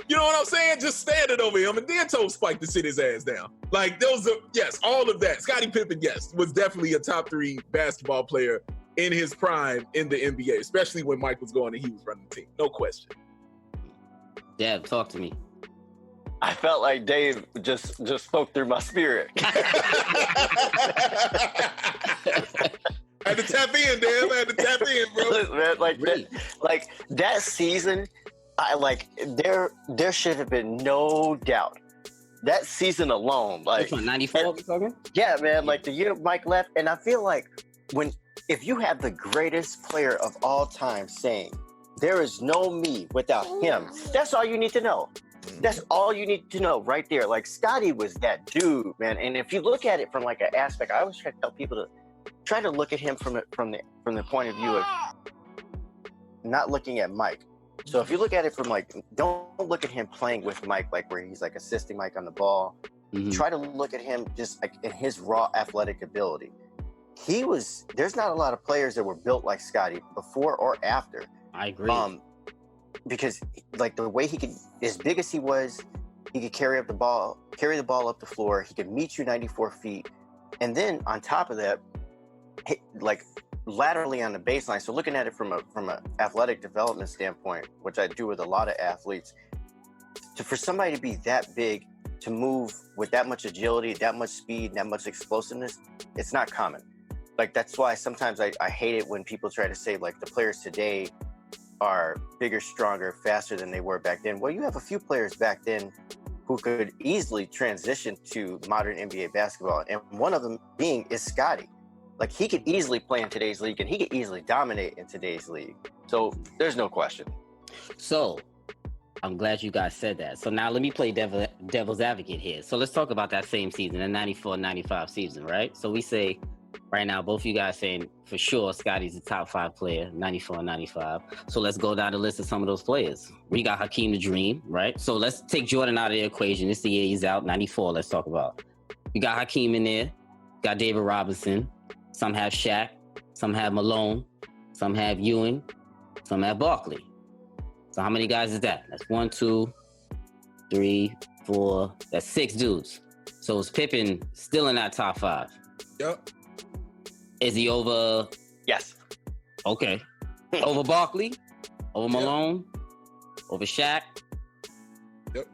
You know what I'm saying? Just standing over him and then told Spike to sit his ass down. Like those are, yes, all of that. Scottie Pippen, yes, was definitely a top 3 basketball player in his prime in the NBA, especially when Mike was going and he was running the team. No question. Dad, talk to me. I felt like Dave just spoke through my spirit. I had to tap in, Dave. I had to tap in, bro. Look, man, that season, there should have been no doubt. That season alone, like 94, we talking? Yeah, man. Like the year Mike left, and I feel like if you have the greatest player of all time saying, "There is no me without him," that's all you need to know. That's all you need to know right there. Like Scottie was that dude, man. And if you look at it from like an aspect, I always try to tell people to try to look at him from the point of view of not looking at Mike. So if you look at it from like, don't look at him playing with Mike, like where he's like assisting Mike on the ball. Mm-hmm. Try to look at him just like in his raw athletic ability. There's not a lot of players that were built like Scottie before or after. I agree. Because like the way he could, as big as he was, he could carry the ball up the floor. He could meet you 94 feet. And then on top of that, like laterally on the baseline. So looking at it from a athletic development standpoint, which I do with a lot of athletes, for somebody to be that big, to move with that much agility, that much speed, that much explosiveness, it's not common. Like that's why sometimes I hate it when people try to say like the players today are bigger, stronger, faster than they were back then. Well, you have a few players back then who could easily transition to modern NBA basketball. And one of them is Scottie. Like he could easily play in today's league and he could easily dominate in today's league. So there's no question. So I'm glad you guys said that. So now let me play devil's advocate here. So let's talk about that same season, the 94-95 season, right? So we say right now, both of you guys saying for sure Scotty's a top 5 player, 94 and 95. So let's go down the list of some of those players. We got Hakeem the Dream, right? So let's take Jordan out of the equation. This is the year he's out, 94. Let's talk about. You got Hakeem in there. Got David Robinson. Some have Shaq. Some have Malone. Some have Ewing. Some have Barkley. So how many guys is that? That's 1, 2, 3, 4. That's 6 dudes. So is Pippen still in that top 5? Yep. Is he over? Yes. Okay. Over Barkley? Over Malone? Over Shaq? Yep.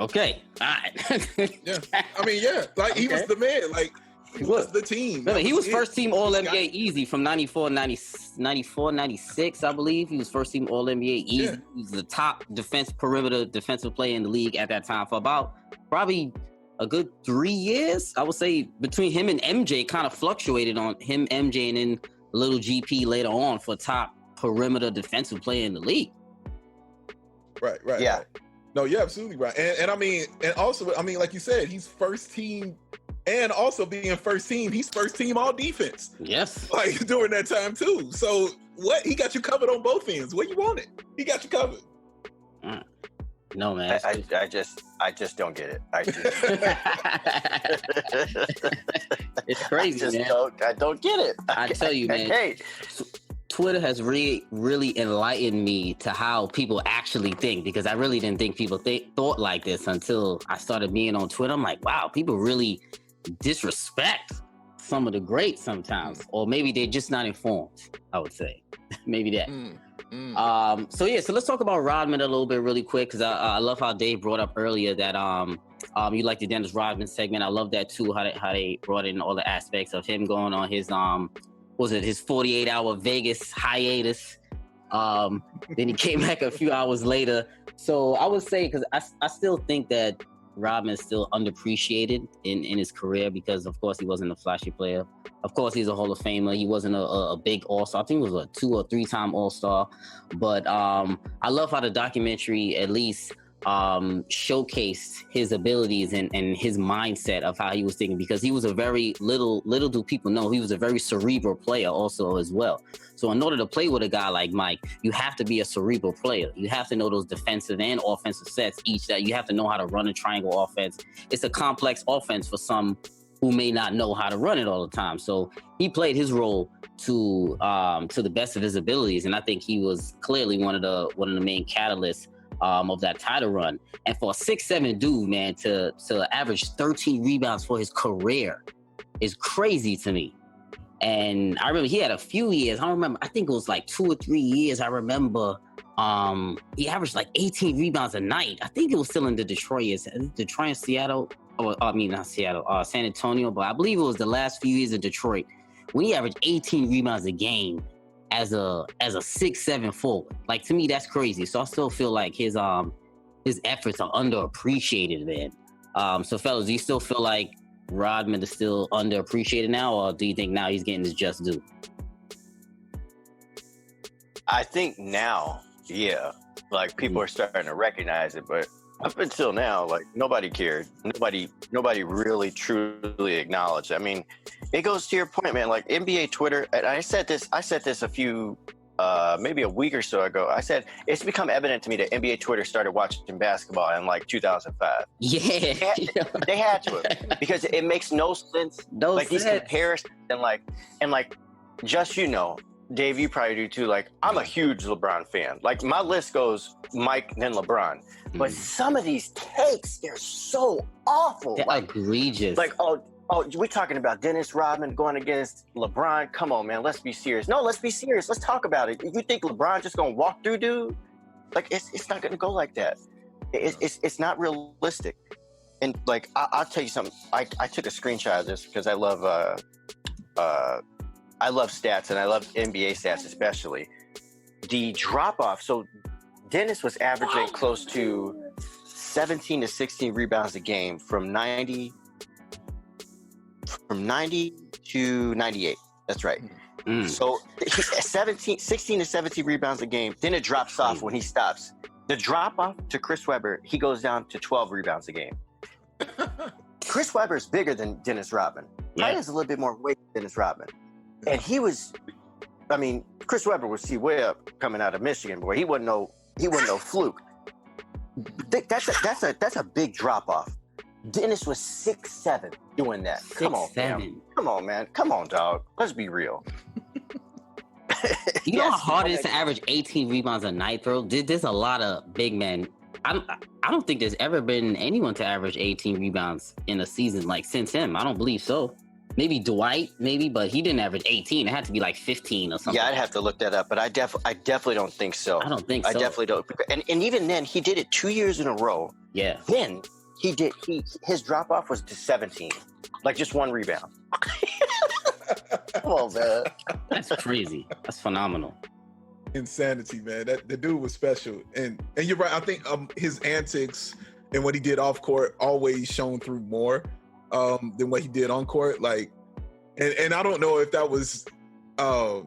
Okay. All right. Yeah. I mean, yeah. Like, he was the man. Like, he was the team. Really, he was it. first team All-NBA easy from 94, 96, I believe. He was first team All-NBA easy. Yeah. He was the top perimeter defensive player in the league at that time for about probably a good 3 years. I would say between him and MJ kind of fluctuated on him, MJ, and then little GP later on for top perimeter defensive player in the league. Right. Yeah. Right. No, you're absolutely right. And I mean, and also, I mean, like you said, he's first team, and also being first team, he's first team all defense. Yes. Like during that time too. So what? He got you covered on both ends. Where you want it? He got you covered. No, man. I just don't get it. It's crazy, man. I don't get it. I tell you, man. Hey. Twitter has really enlightened me to how people actually think, because I really didn't think people thought like this until I started being on Twitter. I'm like, wow, people really disrespect some of the greats sometimes, or maybe they're just not informed, I would say. Maybe that. So let's talk about Rodman a little bit really quick, because I love how Dave brought up earlier that you like the Dennis Rodman segment. I love that too, how they brought in all the aspects of him going on his his 48-hour Vegas hiatus. Then he came back a few hours later. So I would say, because I still think that Rodman is still underappreciated in his career, because of course he wasn't a flashy player. Of course he's a Hall of Famer. He wasn't a big All-Star. I think he was a 2 or 3-time All-Star. But I love how the documentary at least showcased his abilities and his mindset of how he was thinking, because he was a very little do people know, he was a very cerebral player also as well. So in order to play with a guy like Mike, you have to be a cerebral player. You have to know those defensive and offensive sets, that you have to know how to run a triangle offense. It's a complex offense for some who may not know how to run it all the time. So he played his role to the best of his abilities, and I think he was clearly one of the main catalysts of that title run. And for a 6'7" dude, man, to average 13 rebounds for his career is crazy to me. And I remember he had a few years. I think it was like 2 or 3 years. I remember he averaged like 18 rebounds a night. I think it was still in the Detroit years. Detroit and Seattle. Not Seattle, San Antonio. But I believe it was the last few years in Detroit when he averaged 18 rebounds a game as a 6'7" forward. Like, to me, that's crazy. So I still feel like his efforts are underappreciated, man. So fellas, do you still feel like Rodman is still underappreciated now, or do you think now he's getting his just due? I think now, yeah, like people are starting to recognize it, but up until now, like nobody cared. Nobody really truly acknowledged. I mean, it goes to your point, man. Like NBA Twitter, and I said this a few, maybe a week or so ago. I said it's become evident to me that NBA Twitter started watching basketball in like 2005. Yeah, they had to, because it makes no sense. These comparisons and like, just Dave, you probably do too. Like, I'm a huge LeBron fan. Like, my list goes Mike, then LeBron. But some of these takes, they're so awful. They're egregious. Like, oh, we're talking about Dennis Rodman going against LeBron. Come on, man. Let's be serious. No, let's be serious. Let's talk about it. You think LeBron just gonna walk through, dude? Like, it's not gonna go like that. It's not realistic. And like, I'll tell you something. I took a screenshot of this because I love stats, and I love NBA stats especially. The drop-off, so Dennis was averaging close to 17 to 16 rebounds a game from 90 to 98. That's right. So 16 to 17 rebounds a game, then it drops off when he stops. The drop-off to Chris Webber, he goes down to 12 rebounds a game. Chris Webber is bigger than Dennis Rodman. Ty has a little bit more weight than Dennis Rodman. And he was, I mean, Chris Webber was way up coming out of Michigan, boy. He wasn't no fluke. That's a big drop off. Dennis was 6'7" doing that. Come on, man. Come on, man. Come on, dog. Let's be real. You know how hard it is to average 18 rebounds a night, bro? There's a lot of big men. I don't think there's ever been anyone to average 18 rebounds in a season like since him. I don't believe so. Maybe Dwight, but he didn't average 18. It had to be like 15 or something. Yeah, I'd have to look that up, but I definitely don't think so. I don't think so. I definitely don't. And even then, he did it 2 years in a row. Yeah. Then his drop off was to 17, like just one rebound. Come on, man. That's crazy. That's phenomenal. Insanity, man. The dude was special, and you're right. I think his antics and what he did off court always shone through more than what he did on court. Like, and I don't know if that was I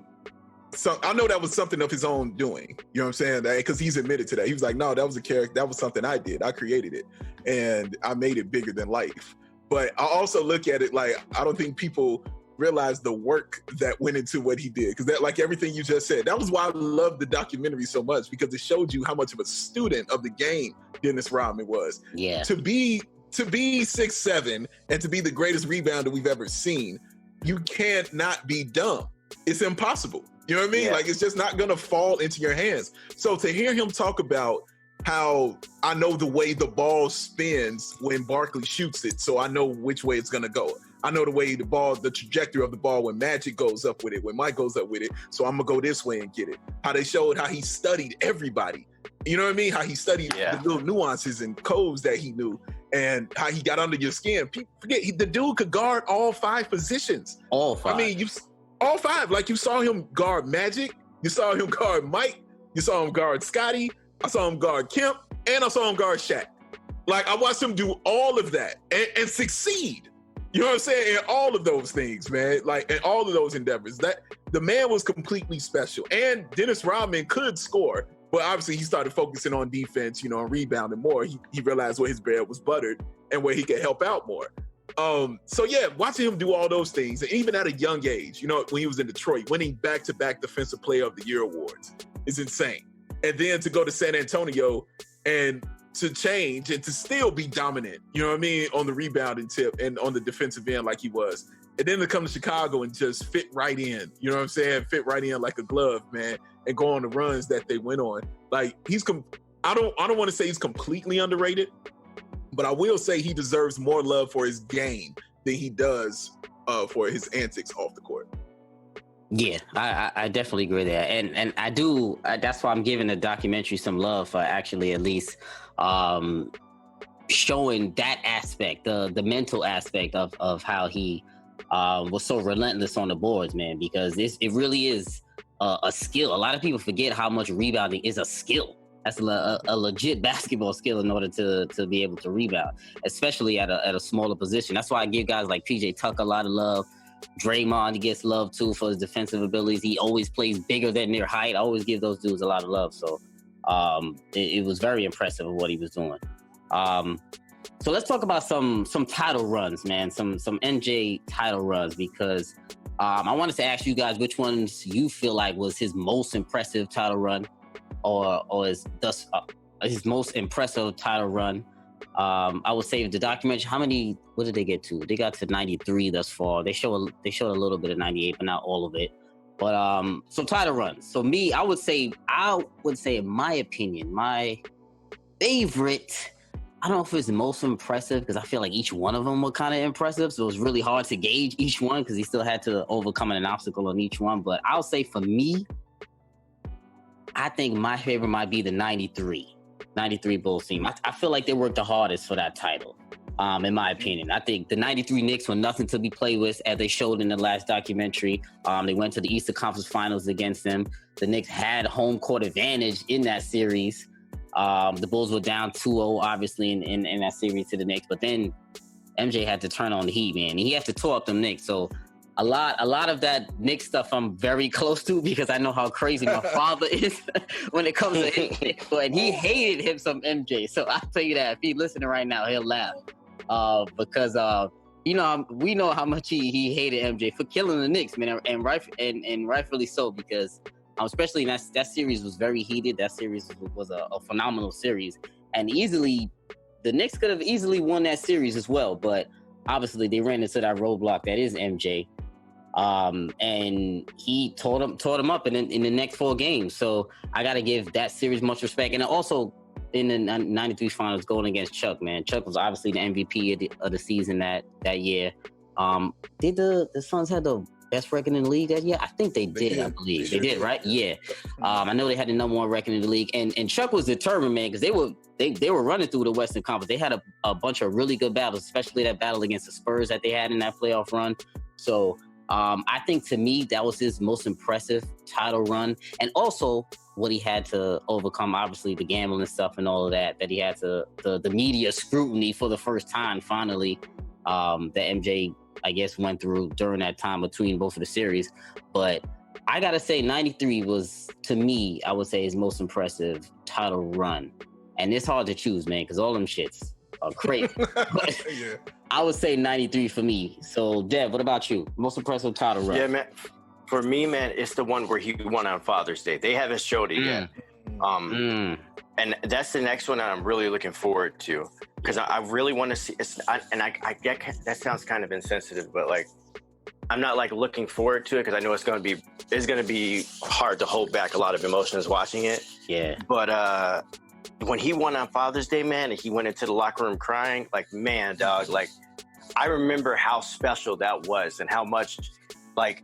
know that was something of his own doing. You know what I'm saying? Because he's admitted to that. He was like, no, that was a character. That was something I did. I created it, and I made it bigger than life. But I also look at it like I don't think people realize the work that went into what he did, because that, like everything you just said, that was why I love the documentary so much, because it showed you how much of a student of the game Dennis Rodman was. Yeah. To be 6'7" and to be the greatest rebounder we've ever seen, you can't not be dumb. It's impossible. You know what I mean? Yeah. Like, it's just not gonna fall into your hands. So to hear him talk about how I know the way the ball spins when Barkley shoots it, so I know which way it's gonna go. I know the trajectory of the ball when Magic goes up with it, when Mike goes up with it, so I'm gonna go this way and get it. How they showed how he studied everybody. You know what I mean? How he studied the little nuances and codes that he knew, and how he got under your skin. People forget, the dude could guard all 5 positions. All 5. I mean, all 5. Like, you saw him guard Magic, you saw him guard Mike, you saw him guard Scotty, I saw him guard Kemp, and I saw him guard Shaq. Like, I watched him do all of that and succeed. You know what I'm saying? In all of those things, man. Like, in all of those endeavors. That the man was completely special. And Dennis Rodman could score, but obviously he started focusing on defense, and rebounding more. He realized where his bread was buttered and where he could help out more. So yeah, watching him do all those things, and even at a young age, when he was in Detroit, winning back-to-back Defensive Player of the Year awards is insane. And then to go to San Antonio and to change and to still be dominant, you know what I mean, on the rebounding tip and on the defensive end like he was. And then to come to Chicago and just fit right in, you know what I'm saying? Fit right in like a glove, man, and go on the runs that they went on. Like, I don't want to say he's completely underrated, but I will say he deserves more love for his game than he does for his antics off the court. Yeah, I definitely agree there. And I do, that's why I'm giving the documentary some love for actually at least showing that aspect, the mental aspect of how he was so relentless on the boards, man, because it really is a skill. A lot of people forget how much rebounding is a skill. That's a legit basketball skill in order to be able to rebound, especially at a smaller position. That's why I give guys like PJ Tucker a lot of love. Draymond, he gets love too for his defensive abilities. He always plays bigger than their height. I always give those dudes a lot of love. So it was very impressive of what he was doing. So let's talk about some title runs, man. Some MJ title runs, because I wanted to ask you guys which ones you feel like was his most impressive title run, or is thus his most impressive title run. I would say the documentary, what did they get to? They got to 93 thus far. They showed a little bit of 98, but not all of it. But some title runs. So me, I would say in my opinion, my favorite, I don't know if it's the most impressive, because I feel like each one of them were kind of impressive. So it was really hard to gauge each one, because he still had to overcome an obstacle on each one. But I'll say for me, I think my favorite might be the 93 Bulls team. I feel like they worked the hardest for that title, in my opinion. I think the 93 Knicks were nothing to be played with, as they showed in the last documentary. They went to the Eastern Conference Finals against them. The Knicks had home court advantage in that series. The Bulls were down 2-0, obviously, in that series to the Knicks. But then MJ had to turn on the heat, man. He had to tore up them Knicks. So a lot of that Knicks stuff I'm very close to, because I know how crazy my father is when it comes to Knicks. And he hated him some MJ. So I'll tell you that. If he's listening right now, he'll laugh. Because we know how much he hated MJ for killing the Knicks, man, and rightfully so, because especially that series was very heated. That series was a phenomenal series, and the Knicks could have easily won that series as well, but obviously they ran into that roadblock that is MJ, and he tore them up in the next 4 games. So I got to give that series much respect, and also in the 93 finals going against Chuck, man. Chuck was obviously the MVP of the season that year. Did the Suns have the best record in the league that year? I think they did. I believe they did, right? Yeah. I know they had the number 1 record in the league, and Chuck was determined, man, because they were running through the Western Conference. They had a bunch of really good battles, especially that battle against the Spurs that they had in that playoff run. So I think, to me, that was his most impressive title run, and also what he had to overcome, obviously the gambling stuff and all of that he had to the media scrutiny for the first time finally that MJ, I guess, went through during that time between both of the series. But I gotta say 93 was, to me, I would say his most impressive title run, and it's hard to choose, man, because all them shits are crazy. Yeah. I would say 93 for me. So Dev, what about you? Most impressive title run? Yeah, man. For me, man, it's the one where he won on Father's Day. They haven't showed it yet. And that's the next one that I'm really looking forward to, because I really want to see. I get that sounds kind of insensitive, but like, I'm not like looking forward to it because I know it's gonna be hard to hold back a lot of emotions watching it. Yeah. But when he won on Father's Day, man, and he went into the locker room crying, like, man, dog, like, I remember how special that was and how much, like,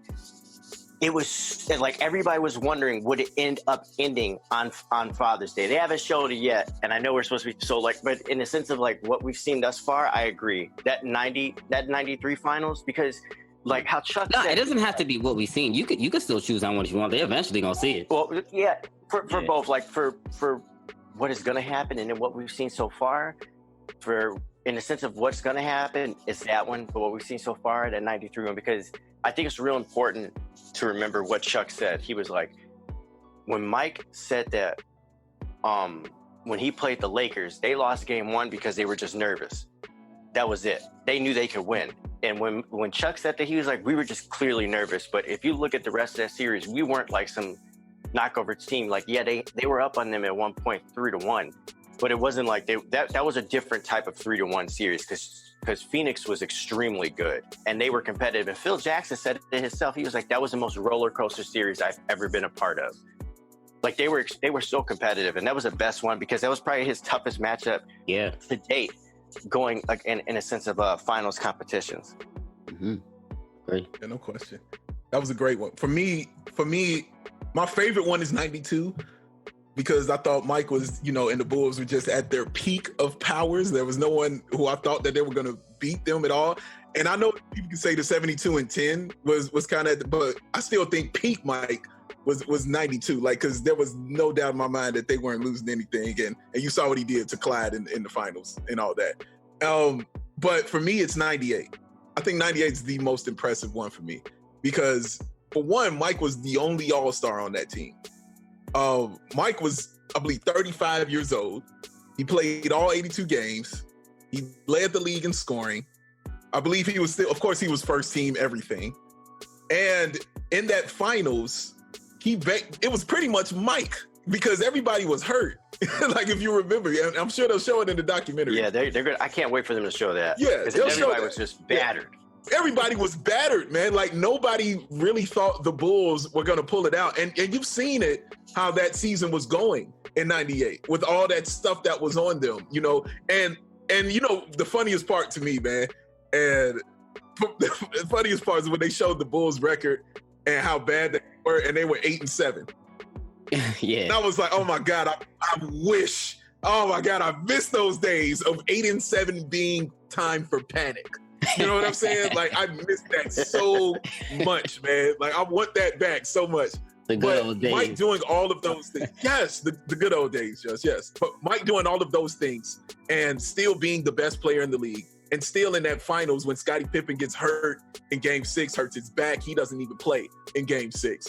it was like everybody was wondering, would it end up ending on Father's Day? They haven't showed it yet, and I know we're supposed to be but in the sense of like what we've seen thus far, I agree. That 93 finals, because like how Chuck said, it doesn't have to be what we've seen. You could still choose on what you want. They're eventually gonna see it. Well, yeah, for both, like for what is gonna happen and then what we've seen so far, in the sense of what's gonna happen, it's that one. But what we've seen so far, that 93 one, because I think it's real important to remember what Chuck said. He was like, when Mike said that, when he played the Lakers, they lost game 1 because they were just nervous. That was it. They knew they could win. And when Chuck said that, he was like, we were just clearly nervous. But if you look at the rest of that series, we weren't like some knockover team. Like, yeah, they were up on them at one point 3-1, but it wasn't like that was a different type of 3-1 series because Phoenix was extremely good and they were competitive. And Phil Jackson said it himself. He was like, that was the most roller coaster series I've ever been a part of. Like, they were so competitive, and that was the best one because that was probably his toughest matchup to date, going like in a sense of finals competitions. Mm-hmm. Great. Yeah, no question. That was a great one. For me, my favorite one is 92. Because I thought Mike was, and the Bulls were just at their peak of powers. There was no one who I thought that they were going to beat them at all. And I know people can say the 72-10 was kind of, but I still think peak Mike was 92. Like, because there was no doubt in my mind that they weren't losing anything. And you saw what he did to Clyde in the finals and all that. But for me, it's 98. I think 98 is the most impressive one for me. Because, for one, Mike was the only all-star on that team. Mike was, I believe, 35 years old. He played all 82 games. He led the league in scoring. I believe he was still, of course, he was first team everything. And in that finals, it was pretty much Mike because everybody was hurt. Like, if you remember, I'm sure they'll show it in the documentary. Yeah, they're good. I can't wait for them to show that. Yeah, because everybody was just battered. Yeah. Everybody was battered, man. Like, nobody really thought the Bulls were going to pull it out. And you've seen it, how that season was going in 98 with all that stuff that was on them, And the funniest part to me, man, and the funniest part is when they showed the Bulls record and how bad they were, and they were 8-7. Yeah. And I was like, oh my God, I wish, oh my God, I miss those days of 8-7 being time for panic. You know what I'm saying? Like, I miss that so much, man. Like, I want that back so much. The good old days. Mike doing all of those things. Yes, the good old days, yes. But Mike doing all of those things and still being the best player in the league and still in that finals when Scottie Pippen gets hurt in Game 6, hurts his back. He doesn't even play in Game 6.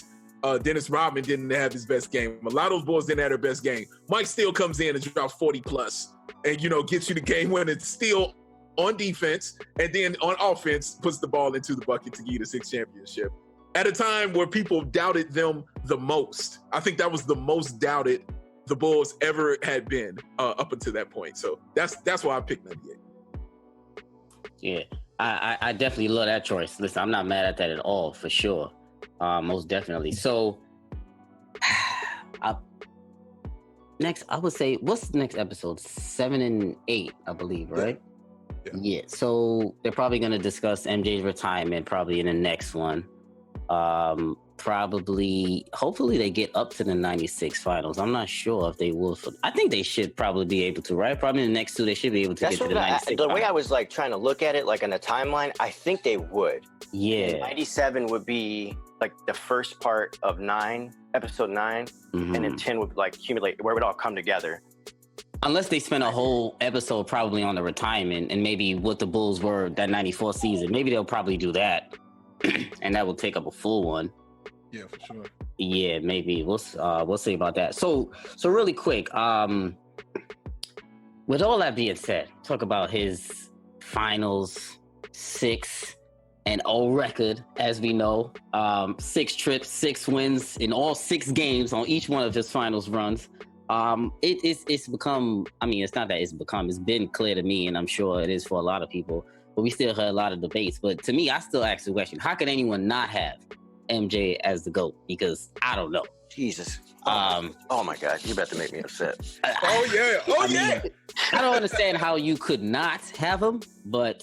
Dennis Rodman didn't have his best game. A lot of those boys didn't have their best game. Mike still comes in and drops 40+ and, gets you the game win and still on defense, and then on offense puts the ball into the bucket to get you the 6th championship. At a time where people doubted them the most. I think that was the most doubted the Bulls ever had been up until that point. So that's why I picked 98. Yeah, I definitely love that choice. Listen, I'm not mad at that at all, for sure. Most definitely. So, next, I would say, what's the next episode? 7 and 8, I believe, right? Yeah. So they're probably going to discuss MJ's retirement probably in the next one. Hopefully they get up to the 96 finals. I'm not sure if they will. I think they should probably be able to, right? Probably in the next 2, they should be able to get to the 96 The way I was like trying to look at it, like on the timeline, I think they would. Yeah. 97 would be like the first part of 9, episode 9, and then 10 would like accumulate where it would all come together. Unless they spend a whole episode probably on the retirement and maybe what the Bulls were that 94 season. Maybe they'll probably do that. And that will take up a full one. Yeah, for sure. Yeah, maybe we'll see about that. So really quick, with all that being said, talk about his finals 6-0 record, as we know. 6 trips, 6 wins in all 6 games on each one of his finals runs. It's become, I mean, it's not that it's become, it's been clear to me, and I'm sure it is for a lot of people, but we still had a lot of debates. But to me, I still ask the question, how could anyone not have MJ as the GOAT? Because I don't know. Jesus. Oh my God, you about to make me upset. I don't understand how you could not have him, but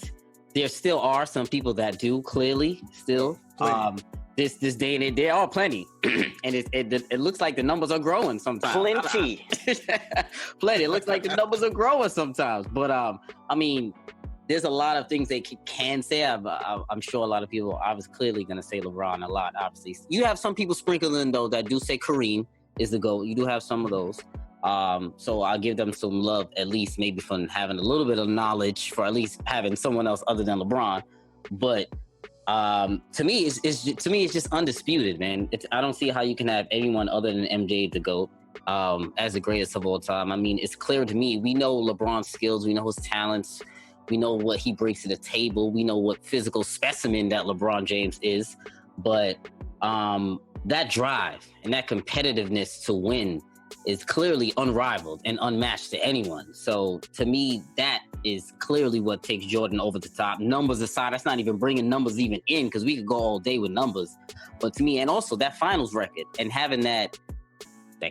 there still are some people that do, clearly, still. This day and age, there are plenty. And it looks like the numbers are growing sometimes. Plenty. Plenty. It looks like the numbers are growing sometimes. But, I mean, there's a lot of things they can say. I'm sure a lot of people I was clearly going to say LeBron a lot, obviously. You have some people sprinkled in, though, that do say Kareem is the GOAT. You do have some of those. So I'll give them some love, at least maybe from having a little bit of knowledge, for at least having someone else other than LeBron. But to me, it's just undisputed, man. I don't see how you can have anyone other than MJ the GOAT as the greatest of all time. I mean, it's clear to me. We know LeBron's skills. We know his talents. We know what he brings to the table. We know what physical specimen that LeBron James is. But that drive and that competitiveness to win is clearly unrivaled and unmatched to anyone. So to me, that is clearly what takes Jordan over the top. Numbers aside, that's not even bringing numbers even in, because we could go all day with numbers. But to me, and also that finals record and having that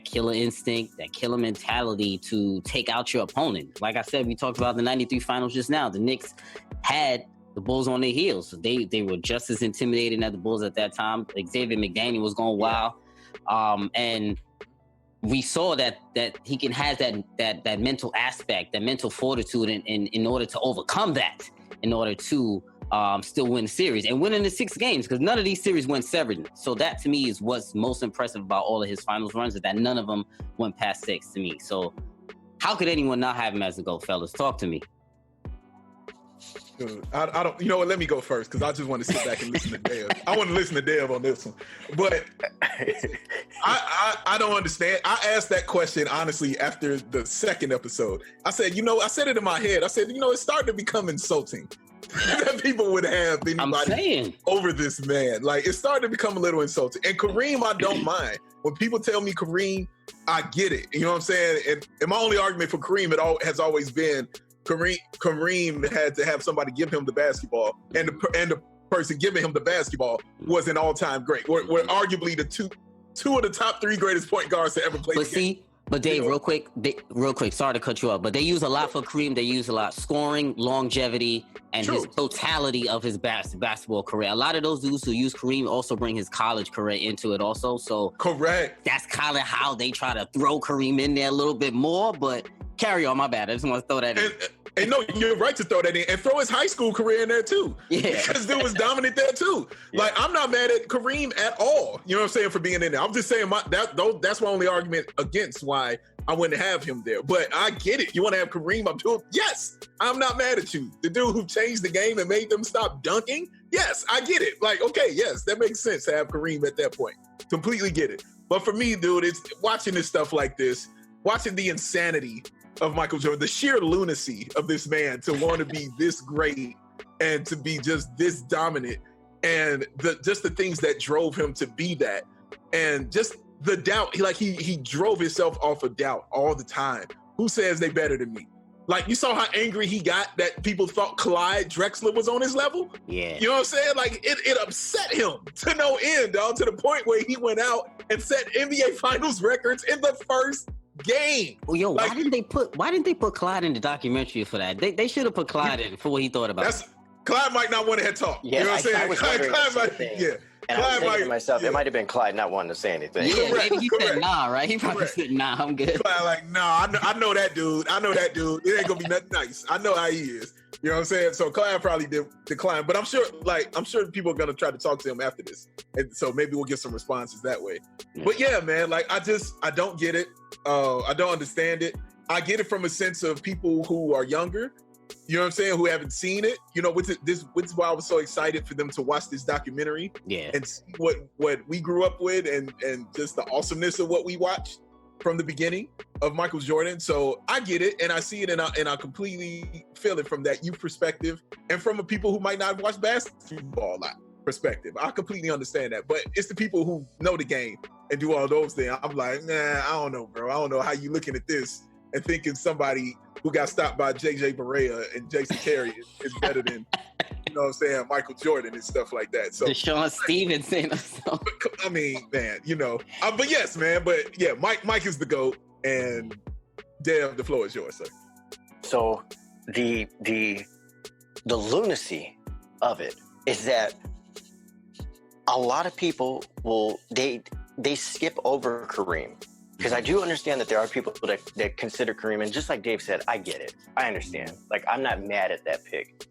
killer instinct, that killer mentality to take out your opponent. Like I said, we talked about the 93 finals just now. The Knicks had the Bulls on their heels. So they were just as intimidating as the Bulls at that time. Xavier McDaniel was going wild. And we saw that he can have that mental aspect, that mental fortitude in order to overcome that, in order to still win the series and win in the 6 games, because none of these series went 7. So that to me is what's most impressive about all of his finals runs, is that none of them went past 6 to me. So how could anyone not have him as a GOAT, fellas? Talk to me. Dude, I don't, you know what, let me go first, because I just want to sit back and listen to Dev. I want to listen to Dev on this one. But I don't understand. I asked that question, honestly, after the 2nd episode. I said, I said it in my head. I said, it's starting to become insulting that people would have anybody over this man. Like, it's starting to become a little insulting. And Kareem, I don't mind. When people tell me Kareem, I get it. You know what I'm saying? And my only argument for Kareem has always been Kareem had to have somebody give him the basketball, and the person giving him the basketball was an all-time great. We're arguably the two of the top 3 greatest point guards to ever play. But Dave, real quick, sorry to cut you off, but they use a lot for Kareem. They use a lot scoring, longevity, and his totality of his basketball career. A lot of those dudes who use Kareem also bring his college career into it also. So correct. That's kind of how they try to throw Kareem in there a little bit more, but carry on, my bad. I just want to throw that in. And no, you're right to throw that in, and throw his high school career in there too. Yeah, because dude was dominant there too. Yeah. Like, I'm not mad at Kareem at all. You know what I'm saying, for being in there. I'm just saying that's my only argument against why I wouldn't have him there. But I get it. You want to have Kareem Abdul? Yes, I'm not mad at you. The dude who changed the game and made them stop dunking. Yes, I get it. Like, okay, yes, that makes sense to have Kareem at that point. Completely get it. But for me, dude, it's watching this stuff like this, watching the insanity of Michael Jordan, the sheer lunacy of this man to want to be this great and to be just this dominant, and just the things that drove him to be that, and just the doubt. He drove himself off of doubt all the time. Who says they better than me? Like, you saw how angry he got that people thought Clyde Drexler was on his level? Yeah. You know what I'm saying? Like, it upset him to no end, dog, to the point where he went out and set NBA Finals records in the first game. Well, yo, why didn't they put Clyde in the documentary for that? They should have put Clyde in for what he thought about it. Clyde might not want to have talked. Yeah, you know what I'm saying? I was wondering the same thing. Yeah. And I was thinking to myself, it might have been Clyde not wanting to say anything. Yeah, Correct, maybe he said correct. nah, right? He probably said nah, I'm good. Clyde like, nah, I know that dude. It ain't gonna be nothing nice. I know how he is. You know what I'm saying? So Clyde probably decline, but I'm sure people are gonna try to talk to him after this, and so maybe we'll get some responses that way. But yeah, man, like I don't get it. I don't understand it. I get it from a sense of people who are younger. You know what I'm saying? Who haven't seen it. You know, which is why I was so excited for them to watch this documentary. Yeah. And see what we grew up with and just the awesomeness of what we watched from the beginning of Michael Jordan. So I get it, and I see it, and I completely feel it from that youth perspective, and from a people who might not watch basketball a lot perspective. I completely understand that. But it's the people who know the game and do all those things. I'm like, nah, I don't know, bro. I don't know how you looking at this and thinking somebody who got stopped by J.J. Barea and Jason Terry is better than, you know what I'm saying, Michael Jordan and stuff like that. So Deshaun Stevenson or something. I mean, man, you know. But yes, man. But yeah, Mike is the GOAT, and Dev, the floor is yours, sir. So the lunacy of it is that a lot of people they skip over Kareem. Because I do understand that there are people that consider Kareem, and just like Dave said, I get it. I understand. Like, I'm not mad at that pick.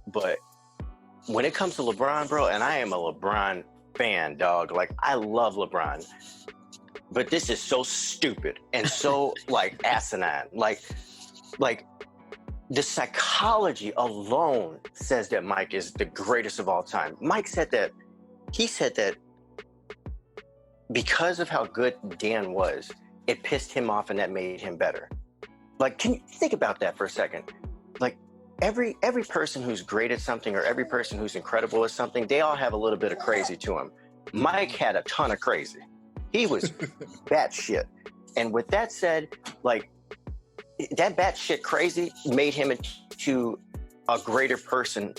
But when it comes to LeBron, bro, and I am a LeBron fan, dog. Like, I love LeBron. But this is so stupid and so, like, asinine. Like, the psychology alone says that Mike is the greatest of all time. Mike said that, he said that because of how good Dan was, it pissed him off and that made him better. Like, can you think about that for a second? Like, every person who's great at something, or every person who's incredible at something, they all have a little bit of crazy to him. Mike had a ton of crazy. He was batshit. And with that said, like, that batshit crazy made him into a greater person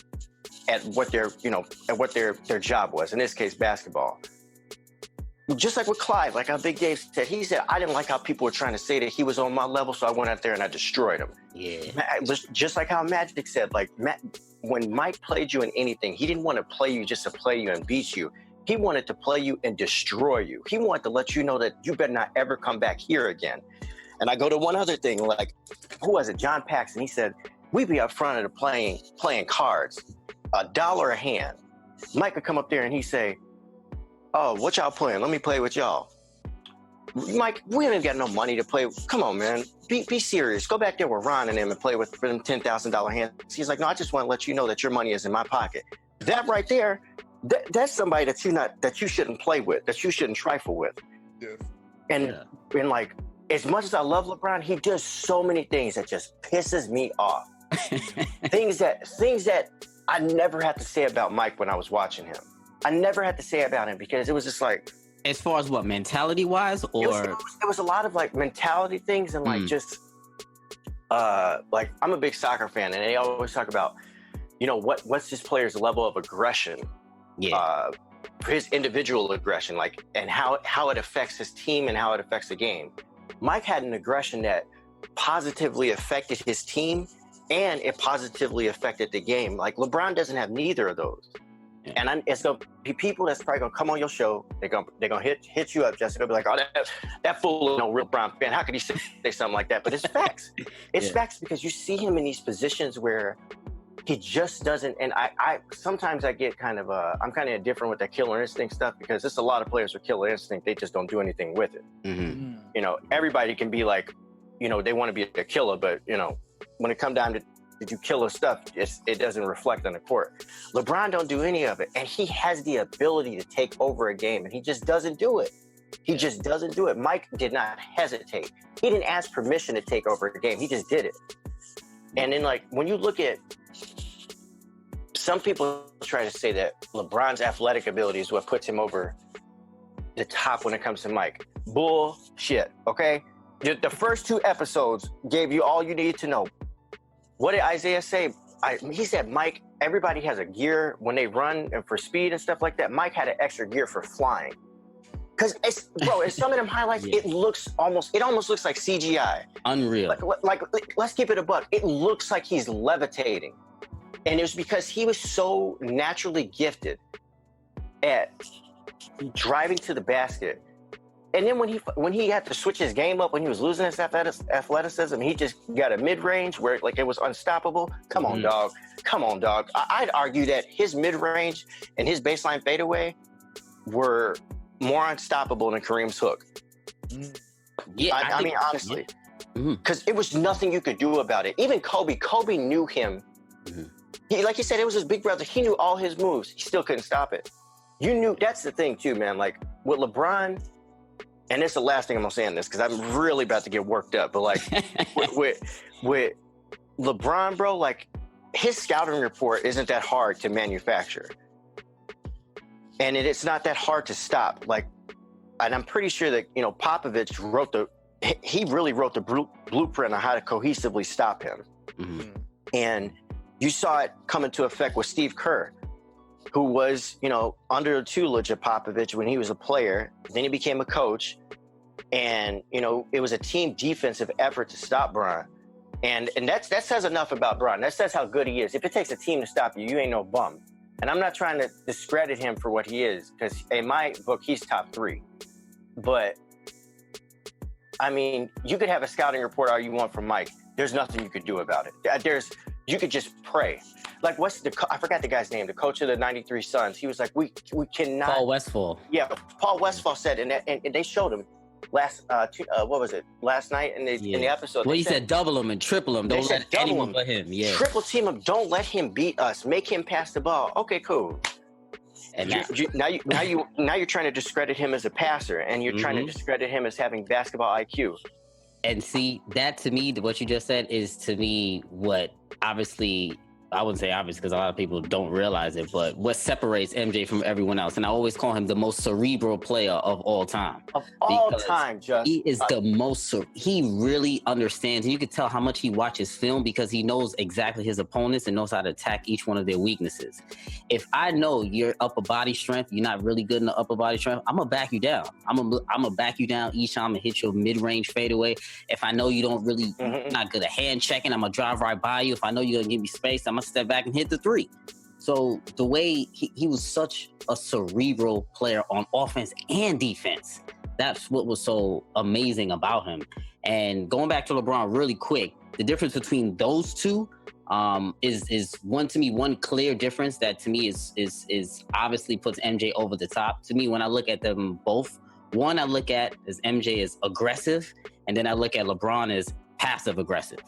at what their job was. In this case, basketball. Just like with Clyde, like how Big Dave said, he said, I didn't like how people were trying to say that he was on my level, so I went out there and I destroyed him. Yeah. Just like how Magic said, like, when Mike played you in anything, he didn't want to play you just to play you and beat you. He wanted to play you and destroy you. He wanted to let you know that you better not ever come back here again. And I go to one other thing, like, who was it? John Paxson. He said, we'd be up front of the playing cards, $1 a hand. Mike would come up there and he'd say, oh, what y'all playing? Let me play with y'all. Mike, we ain't got no money to play. Come on, man. Be serious. Go back there with Ron and them and play with for them $10,000 hands. He's like, no, I just want to let you know that your money is in my pocket. That right there, that's somebody that you shouldn't play with, that you shouldn't trifle with. Yes. And like, as much as I love LeBron, he does so many things that just pisses me off. things that I never had to say about Mike when I was watching him. I never had to say about him because it was just like, as far as what, mentality wise, or it was a lot of like mentality things and like just like, I'm a big soccer fan, and they always talk about, you know, what's this player's level of aggression, his individual aggression, like, and how it affects his team and how it affects the game. Mike had an aggression that positively affected his team and it positively affected the game. Like, LeBron doesn't have neither of those. And it's gonna be people that's probably gonna come on your show. They're gonna hit you up, Jessica. Be like, oh, that fool is no real Brown fan. How could he say something like that? But it's facts. It's facts, because you see him in these positions where he just doesn't. And I sometimes I get kind of I'm kind of indifferent with that killer instinct stuff, because there's a lot of players with killer instinct. They just don't do anything with it. Mm-hmm. You know, everybody can be like, you know, they want to be a killer, but you know, when it comes down to did you killer stuff, it doesn't reflect on the court. LeBron don't do any of it, and he has the ability to take over a game, and he just doesn't do it. He just doesn't do it. Mike did not hesitate. He didn't ask permission to take over a game. He just did it. And then, like, when you look at, some people try to say that LeBron's athletic ability is what puts him over the top when it comes to Mike. Bullshit, okay? The first 2 episodes gave you all you needed to know. What did Isaiah say? He said, Mike, everybody has a gear when they run and for speed and stuff like that. Mike had an extra gear for flying. Because, in some of them highlights, it almost looks like CGI. Unreal. Like, let's keep it a buck. It looks like he's levitating. And it was because he was so naturally gifted at driving to the basket. And then when he had to switch his game up, when he was losing his athleticism, he just got a mid-range where like it was unstoppable. Come on, dog. I'd argue that his mid-range and his baseline fadeaway were more unstoppable than Kareem's hook. Yeah, I mean, honestly. Because it was nothing you could do about it. Even Kobe knew him. He, like you said, it was his big brother. He knew all his moves. He still couldn't stop it. You knew, that's the thing too, man. Like with LeBron, and this is the last thing I'm gonna say on this because I'm really about to get worked up. But like with LeBron, bro, like his scouting report isn't that hard to manufacture. And it's not that hard to stop. Like, and I'm pretty sure that, Popovich he really wrote the blueprint on how to cohesively stop him. And you saw it come into effect with Steve Kerr, who was, under the tutelage of Popovich when he was a player. Then he became a coach. And, it was a team defensive effort to stop Bron. And that says enough about Bron. That says how good he is. If it takes a team to stop you, you ain't no bum. And I'm not trying to discredit him for what he is, because in my book, he's top 3. But, I mean, you could have a scouting report all you want from Mike. There's nothing you could do about it. You could just pray. Like, I forgot the guy's name, the coach of the 93 Suns. He was like, we cannot. Paul Westphal. Yeah, Paul Westphal said, and they showed him last night in the episode. Well, he said double him and triple him. Don't let anyone but him. Yeah. Triple team him. Don't let him beat us. Make him pass the ball. Okay, cool. And now you're trying to discredit him as a passer, and you're trying to discredit him as having basketball IQ. And see, that to me, what you just said is to me what obviously, I wouldn't say obvious because a lot of people don't realize it, but what separates MJ from everyone else. And I always call him the most cerebral player of all time. He is the most, he really understands. And you can tell how much he watches film because he knows exactly his opponents and knows how to attack each one of their weaknesses. If I know your upper body strength, you're not really good in the upper body strength, I'm going to back you down. I'm going to back you down each time and hit your mid-range fadeaway. If I know you don't really, not good at hand checking, I'm going to drive right by you. If I know you're going to give me space, I'm going to step back and hit the 3. So the way he was such a cerebral player on offense and defense, that's what was so amazing about him. And going back to LeBron really quick, the difference between those two is one clear difference that to me is obviously puts MJ over the top. To me, when I look at them both, one I look at as MJ is aggressive, and then I look at LeBron as passive aggressive.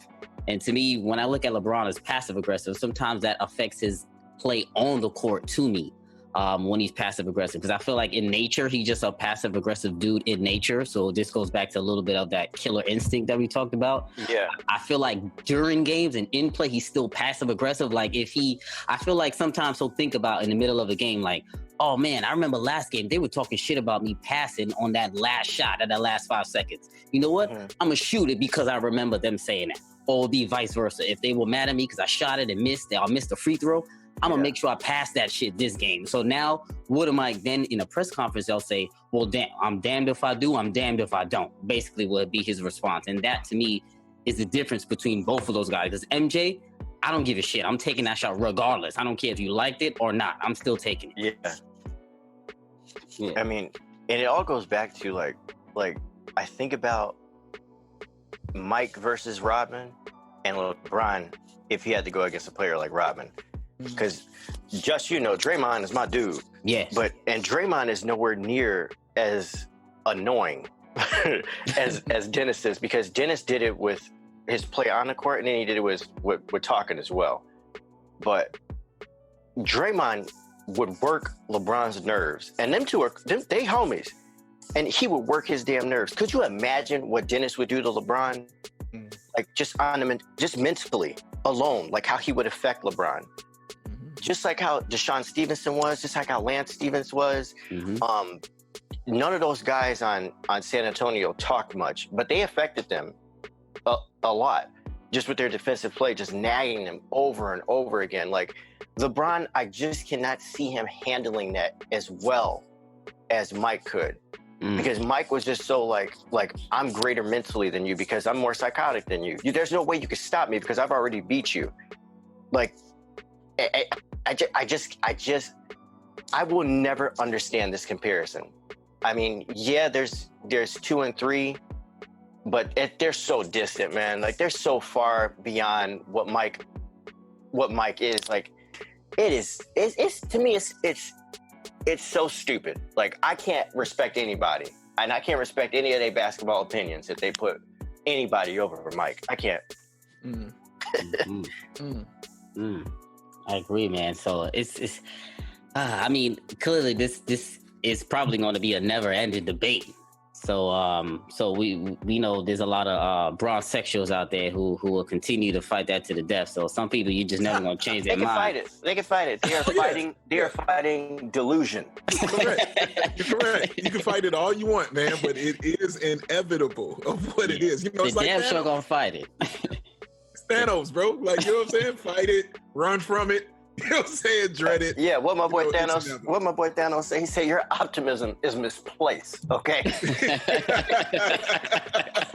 And to me, when I look at LeBron as passive aggressive, sometimes that affects his play on the court to me when he's passive aggressive. Because I feel like in nature, he's just a passive aggressive dude in nature. So this goes back to a little bit of that killer instinct that we talked about. Yeah. I feel like during games and in play, he's still passive aggressive. Like I feel like sometimes he'll think about in the middle of a game, like, oh man, I remember last game, they were talking shit about me passing on that last shot at that last 5 seconds. You know what? I'm going to shoot it because I remember them saying that. Or it'll be vice versa. If they were mad at me because I shot it and missed it, I'll miss the free throw, I'm going to make sure I pass that shit this game. So now, what am I then in a press conference? They'll say, well, damn, I'm damned if I do, I'm damned if I don't. Basically, would be his response. And that to me is the difference between both of those guys. Because MJ, I don't give a shit. I'm taking that shot regardless. I don't care if you liked it or not. I'm still taking it. Yeah. I mean, and it all goes back to like I think about Mike versus Rodman and LeBron if he had to go against a player like Rodman. Because Draymond is my dude. Yes. And Draymond is nowhere near as annoying as Dennis is, because Dennis did it with his play on the court, and then he did it with talking as well. But Draymond would work LeBron's nerves, and them two they homies. and he would work his damn nerves. Could you imagine what Dennis would do to LeBron? Like just just mentally alone, like how he would affect LeBron. Just like how Deshaun Stevenson was, just like how Lance Stevens was. None of those guys on San Antonio talked much, but they affected them a lot, just with their defensive play, just nagging them over and over again. Like LeBron, I just cannot see him handling that as well as Mike could. Because Mike was just so like I'm greater mentally than you because I'm more psychotic than you. There's no way you could stop me because I've already beat you. Like I will never understand this comparison. I mean, yeah, there's 2 and 3, but they're so distant, man. Like they're so far beyond what Mike is. Like it's to me it's so stupid. Like I can't respect anybody, and I can't respect any of their basketball opinions if they put anybody over Mike. I can't. I agree, man. So it's I mean, clearly this is probably going to be a never-ending debate. So we know there's a lot of bronsexuals out there who will continue to fight that to the death. So some people you just never going to change their mind. They can fight it. They are fighting. They are fighting delusion. Correct. You're correct. You can fight it all you want, man, but it is inevitable of what it is. You know, it's the like damn sure gonna fight it. It's Thanos, bro. Like, you know what I'm saying? Fight it, run from it. You know what I'm saying? Dread it. Yeah, what my boy Thanos say? He said your optimism is misplaced. Okay,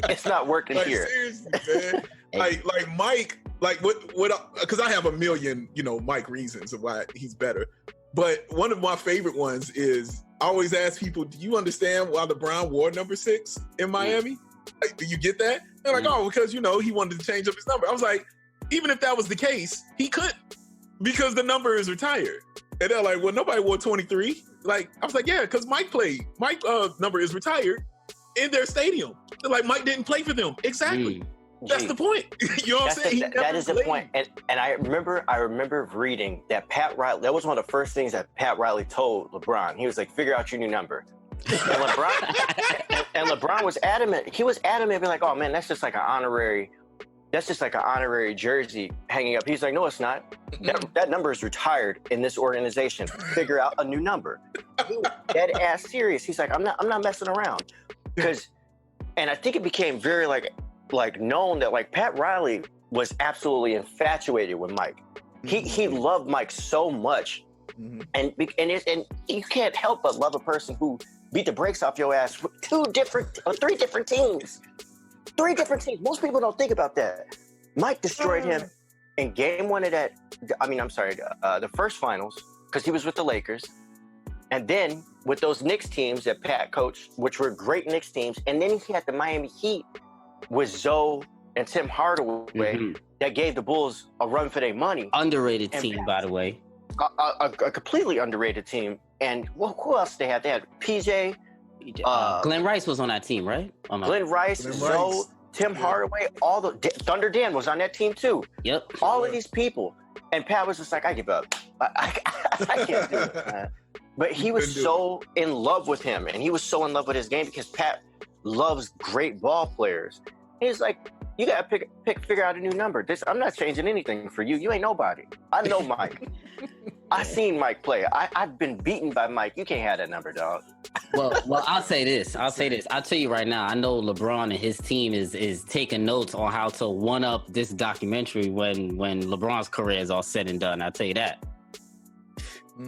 it's not working like, here. Seriously, man. like Mike, like what? Because I have a million, Mike reasons of why he's better. But one of my favorite ones is I always ask people, "Do you understand why LeBron wore number 6 in Miami? Like, do you get that?" They're like, "Oh, because he wanted to change up his number." I was like, even if that was the case, he couldn't. Because the number is retired. And they're like, well, nobody wore 23. Like, I was like, yeah, because Mike played. Mike number is retired in their stadium. They're like, Mike didn't play for them. Exactly. That's the point. You know what I'm saying? That is the point. And I remember reading that Pat Riley, that was one of the first things that Pat Riley told LeBron. He was like, figure out your new number. And LeBron was adamant. He was adamant, being like, oh man, that's just like an honorary jersey hanging up. He's like, no, it's not. That number is retired in this organization. Figure out a new number. Dead ass serious. He's like, I'm not messing around. And I think it became very like known that like Pat Riley was absolutely infatuated with Mike. He loved Mike so much, and you can't help but love a person who beat the brakes off your ass with 3 different teams. 3 different teams. Most people don't think about that. Mike destroyed him in game 1 of that. The first finals, because he was with the Lakers. And then with those Knicks teams that Pat coached, which were great Knicks teams. And then he had the Miami Heat with Zoe and Tim Hardaway that gave the Bulls a run for their money. Underrated team, by the way. A completely underrated team. And who else they had? They had PJ. Glenn Rice was on that team, right? Glenn Rice, Zoe, Tim Hardaway, all the Thunder Dan was on that team too. Yep. All of these people, and Pat was just like, I give up. I can't do it, man. But he was so in love with him, and he was so in love with his game because Pat loves great ball players. He's like, you gotta figure out a new number. I'm not changing anything for you. You ain't nobody. I know Mike. I seen Mike play. I've been beaten by Mike. You can't have that number, dog. Well, I'll say this. I'll tell you right now, I know LeBron and his team is taking notes on how to one-up this documentary when LeBron's career is all said and done. I'll tell you that.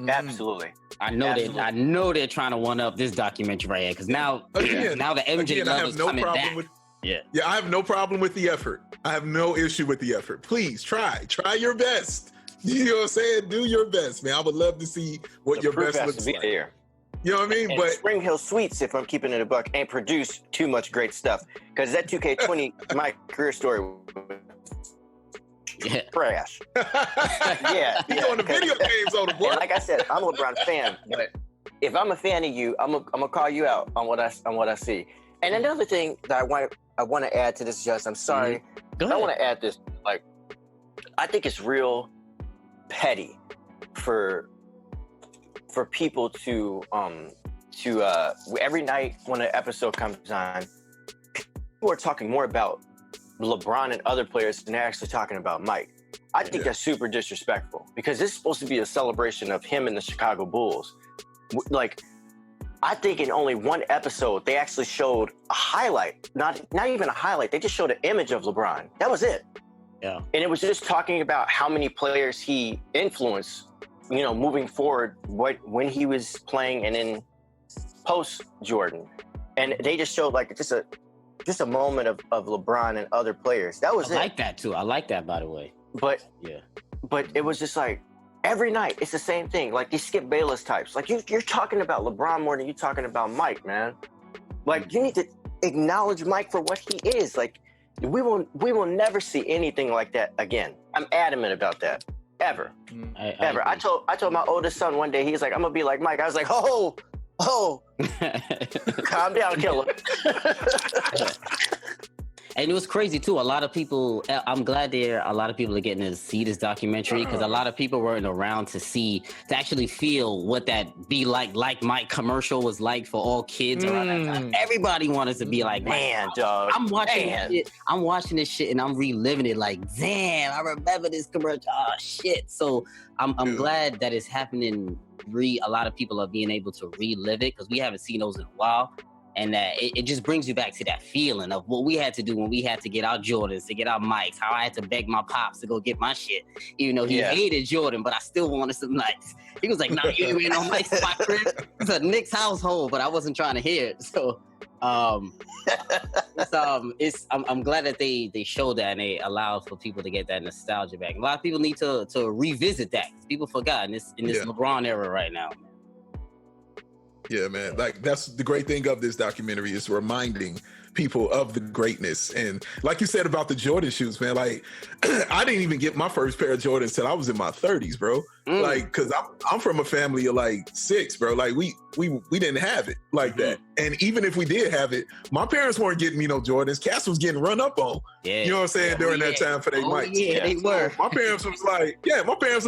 Absolutely. I know they're trying to one-up this documentary right here, because now the MJ love is coming back. Yeah, I have no problem with the effort. I have no issue with the effort. Please try your best. You know what I'm saying? Do your best, man. I would love to see what your best looks like. There. You know what I mean? And but Spring Hill Suites, if I'm keeping it a buck, ain't produced too much great stuff. Because that 2K20, my career story, trash. Yeah. He's on the video games on the board. Like I said, I'm a LeBron fan, but if I'm a fan of you, I'm gonna call you out on what I see. And another thing that I want to add to this, Just, I'm sorry. I want to add this. Like, I think it's real petty for people to to every night when an episode comes on, people are talking more about LeBron and other players than they're actually talking about Mike. I think that's super disrespectful because this is supposed to be a celebration of him and the Chicago Bulls. Like, I think in only one episode, they actually showed a highlight, not even a highlight. They just showed an image of LeBron. That was it. Yeah. And it was just talking about how many players he influenced, you know, moving forward, when he was playing and in post Jordan. And they just showed like just a moment of LeBron and other players. That was I like that too. I like that, by the way. But it was just like every night it's the same thing. Like these Skip Bayless types. Like you're talking about LeBron more than you're talking about Mike, man. Like you need to acknowledge Mike for what he is. Like we will never see anything like that again. I'm adamant about that. Ever. Ever. I told my oldest son one day, he's like, I'm gonna be like Mike. I was like, oh, calm down, killer. And it was crazy too. A lot of people, I'm glad a lot of people are getting to see this documentary because a lot of people weren't around to actually feel what that Be Like Mike commercial was like for all kids around that time. Everybody wanted to be like, man, dog. I'm watching this shit and I'm reliving it like, damn, I remember this commercial. Oh shit. So I'm glad that it's happening. A lot of people are being able to relive it because we haven't seen those in a while. And it just brings you back to that feeling of what we had to do when we had to get our Jordans, to get our Mikes, how I had to beg my pops to go get my shit. Even though he hated Jordan, but I still wanted some Nikes. He was like, no, you ain't no Nikes in my crib. It's a Knicks household, but I wasn't trying to hear it. So I'm glad that they showed that and they allowed for people to get that nostalgia back. A lot of people need to revisit that. People forgot in this LeBron era right now. Yeah, man. Like that's the great thing of this documentary is reminding people of the greatness. And like you said about the Jordan shoes, man, like I didn't even get my first pair of Jordans till I was in my 30s, bro. Like, cause I'm from a family of like 6, bro. Like we didn't have it like that. And even if we did have it, my parents weren't getting me no Jordans. Cass was getting run up on. Yeah. You know what I'm saying? During that time for their mics. Yeah, they were. My parents was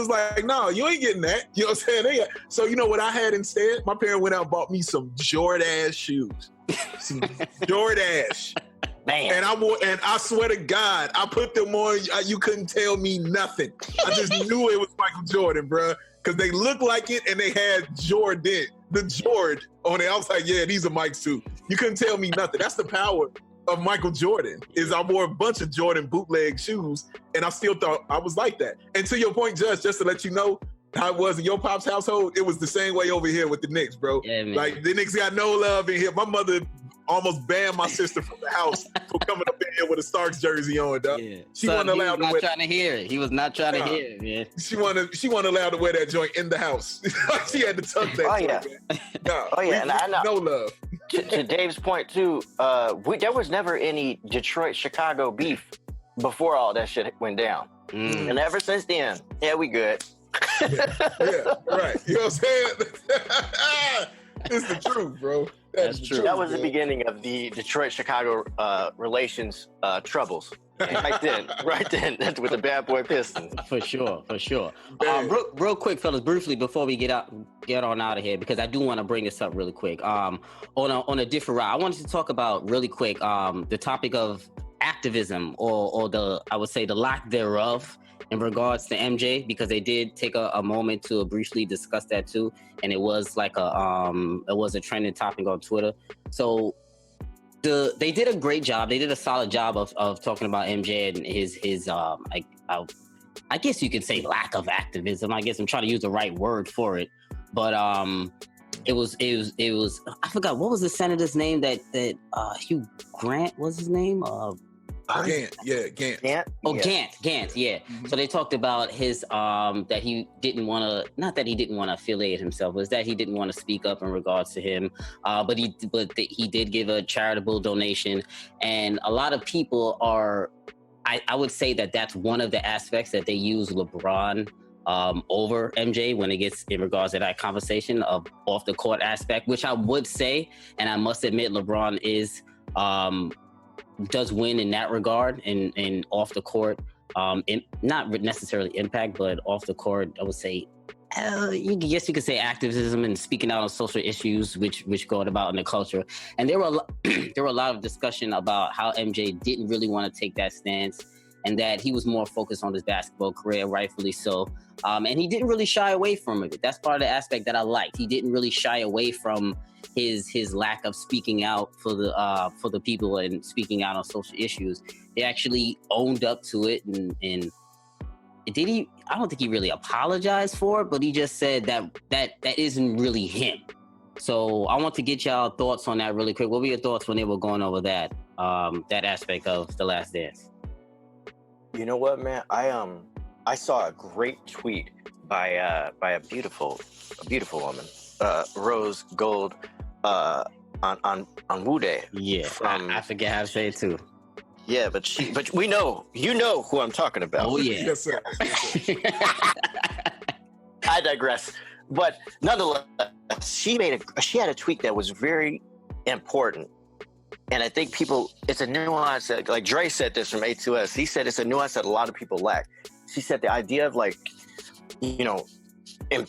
like, no, you ain't getting that. You know what I'm saying? So you know what I had instead? My parents went out and bought me some Jordache shoes. Some Jordache. Man. And I swear to God, I put them on. You couldn't tell me nothing. I just knew it was Michael Jordan, bro, because they looked like it and they had the Jord on it. I was like, yeah, these are Mike's too. You couldn't tell me nothing. That's the power of Michael Jordan. Is I wore a bunch of Jordan bootleg shoes, and I still thought I was like that. And to your point, Judge, just to let you know how it was in your pop's household, it was the same way over here with the Knicks, bro. Yeah, like the Knicks got no love in here. My mother almost banned my sister from the house for coming up in here with a Starks jersey on, dog. Yeah. She wasn't allowed to wear. Trying to hear it. He was not trying to hear it, man. She wasn't allowed to wear that joint in the house. She had to tuck that. And I know. No love. To Dave's point too, there was never any Detroit-Chicago beef before all that shit went down, and ever since then, we good. yeah, right. You know what I'm saying? It's the truth, bro. That's true. That was the beginning of the Detroit-Chicago relations troubles. Right then, that's with the bad boy Pistons. For sure. Real quick, fellas, briefly before we get on out of here, because I do want to bring this up really quick. On a different route, I wanted to talk about really quick the topic of activism or I would say the lack thereof in regards to MJ, because they did take a moment to briefly discuss that too, and it was like a trending topic on Twitter. So they did a great job. They did a solid job of talking about MJ and his I guess you could say lack of activism. I guess I'm trying to use the right word for it, but it was I forgot what was the senator's name that Hugh Grant was his name. Gant. Oh, yeah. Gant. Yeah. Mm-hmm. So they talked about his that he didn't want to, not that he didn't want to affiliate himself, was that he didn't want to speak up in regards to him. But he did give a charitable donation, and a lot of people are. I would say that that's one of the aspects that they use LeBron over MJ when it gets in regards to that conversation of off the court aspect, which I would say, and I must admit, LeBron is. Does win in that regard and off the court, not necessarily impact, but off the court, I would say you could say activism and speaking out on social issues which go about in the culture. And there were a lot of discussion about how MJ didn't really want to take that stance, and that he was more focused on his basketball career, rightfully so. And he didn't really shy away from it. That's part of the aspect that I liked. He didn't really shy away from his lack of speaking out for the people and speaking out on social issues. He actually owned up to it, and did he? I don't think he really apologized for it, but he just said that isn't really him. So I want to get y'all thoughts on that really quick. What were your thoughts when they were going over that aspect of The Last Dance? You know what, man? I saw a great tweet by a beautiful woman, Rose Gold, on Wude. Yeah, I forget how to say it too. Yeah, but we know, you know who I'm talking about. Oh yeah. Yes, sir. I digress. But nonetheless, she had a tweet that was very important. And I think it's a nuance that, like Dre said this from A2S, he said it's a nuance that a lot of people lack. She said the idea of, like, you know, an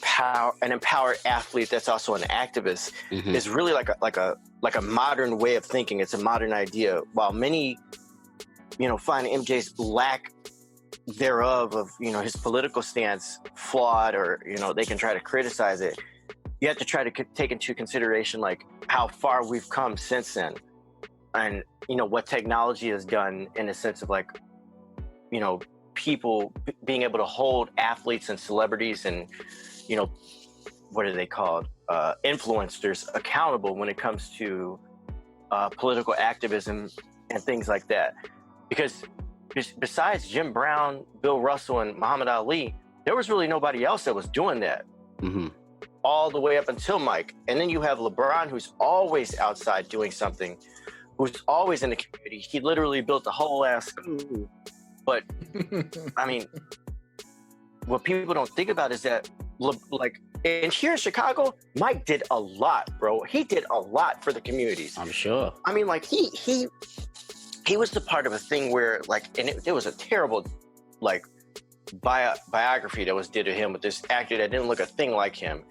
empowered athlete that's also an activist is really like a modern way of thinking. It's a modern idea. While many, you know, find MJ's lack thereof of, you know, his political stance flawed, or, you know, they can try to criticize it, you have to try to take into consideration, like, how far we've come since then. And, you know, what technology has done in a sense of, like, you know, people being able to hold athletes and celebrities and, you know, what are they called? Influencers accountable when it comes to political activism and things like that. Because besides Jim Brown, Bill Russell, and Muhammad Ali, there was really nobody else that was doing that. All the way up until Mike. And then you have LeBron, who's always outside doing something, who's always in the community. He literally built a whole ass school. But, I mean, what people don't think about is that, like, and here in Chicago, Mike did a lot, bro. He did a lot for the communities. I'm sure. I mean, like, he was the part of a thing where, like, and it was a terrible, like, biography that was did to him with this actor that didn't look a thing like him.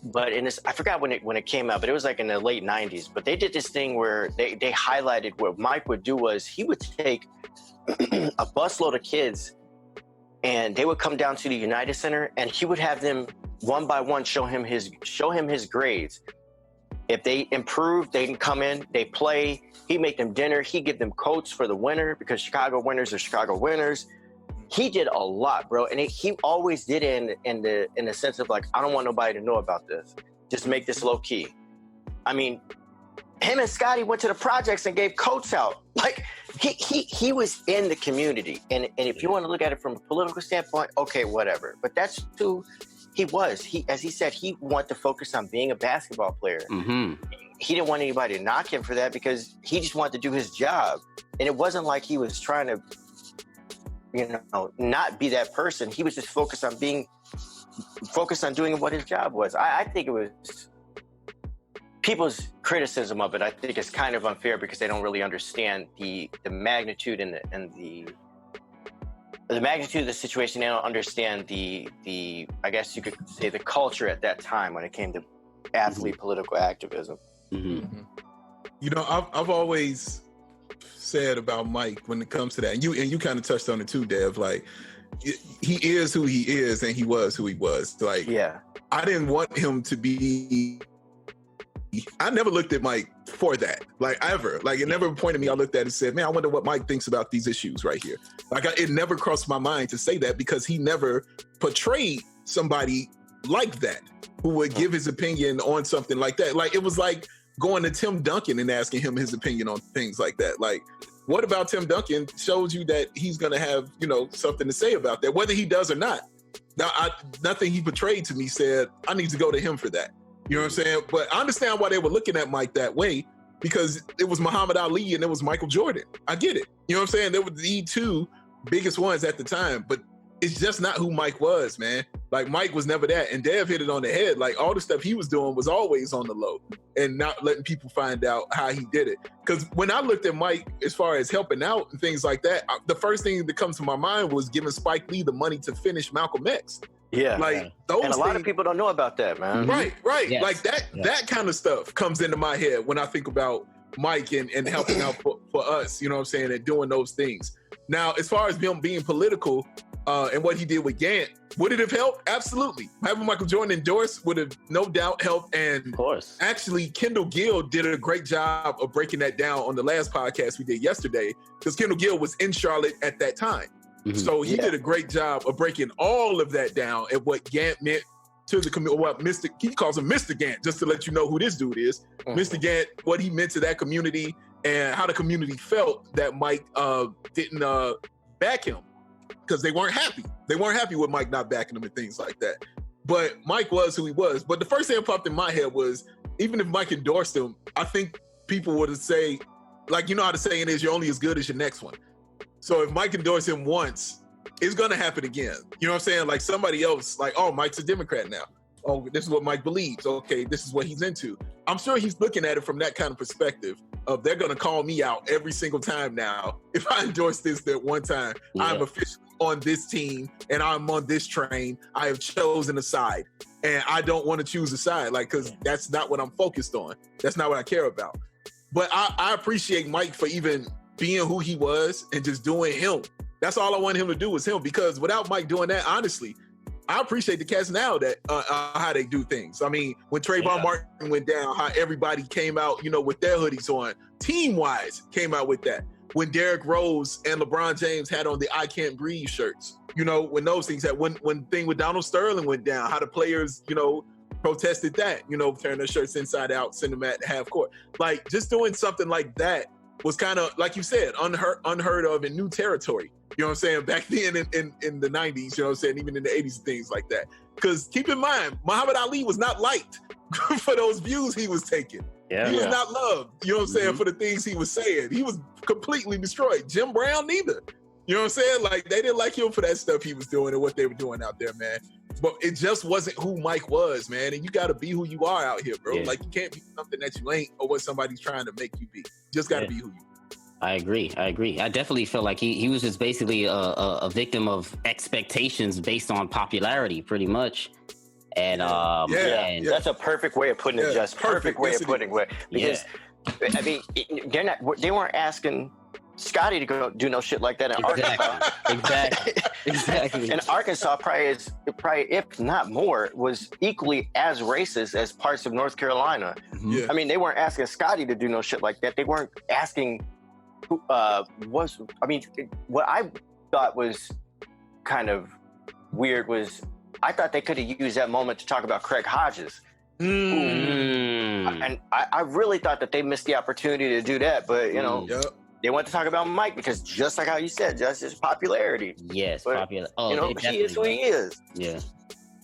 But in this, I forgot when it came out, but it was like in the late 90s. But they did this thing where they highlighted what Mike would do was he would take a busload of kids and they would come down to the United Center and he would have them one by one show him his grades. If they improved, they can come in, they play, he'd make them dinner, he'd give them coats for the winter because Chicago winners are Chicago winners. He did a lot, bro. And he always did it in the sense of, like, I don't want nobody to know about this. Just make this low key. I mean, him and Scotty went to the projects and gave coats out. Like, he was in the community. And if you want to look at it from a political standpoint, okay, whatever. But that's who he was. As he said, he wanted to focus on being a basketball player. He didn't want anybody to knock him for that because he just wanted to do his job. And it wasn't like he was trying to, you know, not be that person. He was just focused on doing what his job was. I think it was people's criticism of it. I think is kind of unfair because they don't really understand the magnitude and the magnitude of the situation. They don't understand the I guess you could say the culture at that time when it came to athlete political activism. You know, I've always said about Mike when it comes to that, and you kind of touched on it too, Dev. Like, he is who he is, and he was who he was. Like, yeah, I didn't want him to be. I never looked at Mike for that, like, ever. Like, it never pointed me. I looked at it and said, "Man, I wonder what Mike thinks about these issues right here." Like, it never crossed my mind to say that because he never portrayed somebody like that who would give his opinion on something like that. Like, it was like going to Tim Duncan and asking him his opinion on things like that. Like, what about Tim Duncan shows you that he's going to have, you know, something to say about that, whether he does or not. Now, nothing he portrayed to me said, I need to go to him for that. You know what I'm saying? But I understand why they were looking at Mike that way, because it was Muhammad Ali and it was Michael Jordan. I get it. You know what I'm saying? They were the two biggest ones at the time, but it's just not who Mike was, man. Like, Mike was never that. And Dev hit it on the head. Like, all the stuff he was doing was always on the low and not letting people find out how he did it. Because when I looked at Mike, as far as helping out and things like that, the first thing that comes to my mind was giving Spike Lee the money to finish Malcolm X. Yeah. Like those and a lot of things- people don't know about that, man. Right. Yes. Like that kind of stuff comes into my head when I think about Mike and helping out for us, you know what I'm saying, and doing those things. Now, as far as him being political and what he did with Gant, would it have helped? Absolutely. Having Michael Jordan endorsed would have no doubt helped. And Of course. actually, Kendall Gill did a great job of breaking that down on the last podcast we did yesterday, because Kendall Gill was in Charlotte at that time. Mhm. So he did a great job of breaking all of that down and what Gant meant to the community. What he calls him Mr. Gant, just to let you know who this dude is. Mr. Gant, what he meant to that community and how the community felt that Mike didn't back him, because they weren't happy. They weren't happy with Mike not backing him and things like that. But Mike was who he was. But the first thing that popped in my head was, even if Mike endorsed him, I think people would say, like, you know how the saying is, you're only as good as your next one. So if Mike endorsed him once, it's going to happen again. You know what I'm saying? Like somebody else, like, oh, Mike's a Democrat now. Oh, this is what Mike believes. Okay, this is what he's into. I'm sure he's looking at it from that kind of perspective of, they're going to call me out every single time now. If I endorse this that one time, I'm officially on this team and I'm on this train. I have chosen a side and I don't want to choose a side, like, because that's not what I'm focused on. That's not what I care about. But I appreciate Mike for even being who he was and just doing him. That's all I want him to do is him, because without Mike doing that, honestly, I appreciate the cats now that how they do things. I mean, when Trayvon Martin went down, how everybody came out, you know, with their hoodies on, team-wise came out with that. When Derrick Rose and LeBron James had on the I Can't Breathe shirts, you know, when those things had, when thing with Donald Sterling went down, how the players, you know, protested that, you know, turning their shirts inside out, send them at half court. Like, just doing something like that was kind of, like you said, unheard of in new territory. You know what I'm saying? Back then in the 90s, you know what I'm saying? Even in the 80s and things like that. Because keep in mind, Muhammad Ali was not liked for those views he was taking. He was not loved, you know what I'm saying, for the things he was saying. He was completely destroyed. Jim Brown neither. You know what I'm saying? Like, they didn't like him for that stuff he was doing and what they were doing out there, man. But it just wasn't who Mike was, man. And you got to be who you are out here, bro. Yeah. Like, you can't be something that you ain't or what somebody's trying to make you be. You just got to be who you are. I agree. I definitely feel like he was just basically a victim of expectations based on popularity, pretty much. And that's a perfect way of putting it, just perfect way of putting it. Because I mean, they weren't asking Scotty to go do no shit like that in Arkansas. Exactly. And Arkansas probably, if not more, was equally as racist as parts of North Carolina. I mean, they weren't asking Scotty to do no shit like that. They weren't asking what I thought was kind of weird was, I thought they could have used that moment to talk about Craig Hodges. And I really thought that they missed the opportunity to do that, but you know, they want to talk about Mike because, just like how you said, just his popularity. Yes, popular. Oh, you know, he is who he is. Yeah.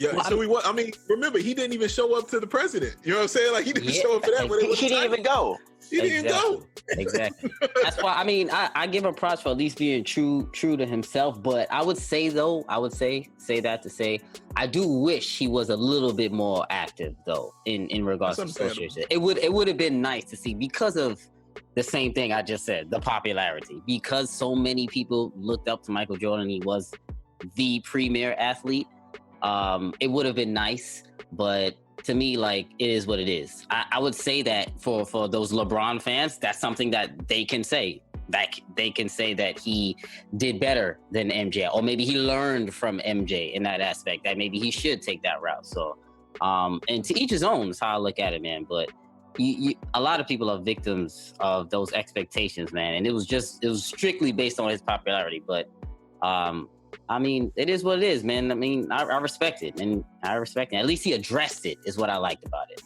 Well, so I mean, remember, he didn't even show up to the president. You know what I'm saying? Like, he didn't show up for that. He didn't even go. He didn't go. Exactly. That's why, I mean, I give him props for at least being true to himself. But I would say, though, I do wish he was a little bit more active, though, in regards to social shit. It would have been nice to see, because of the same thing I just said, the popularity. Because so many people looked up to Michael Jordan, he was the premier athlete. It would have been nice, but to me, like, it is what it is. I would say that for those LeBron fans, that's something that they can say. That they can say that he did better than MJ, or maybe he learned from MJ in that aspect, that maybe he should take that route. So, and to each his own is how I look at it, man. But a lot of people are victims of those expectations, man. And it was strictly based on his popularity. But, I mean, it is what it is, man. I mean, I respect it, and I respect it. At least he addressed it, is what I liked about it.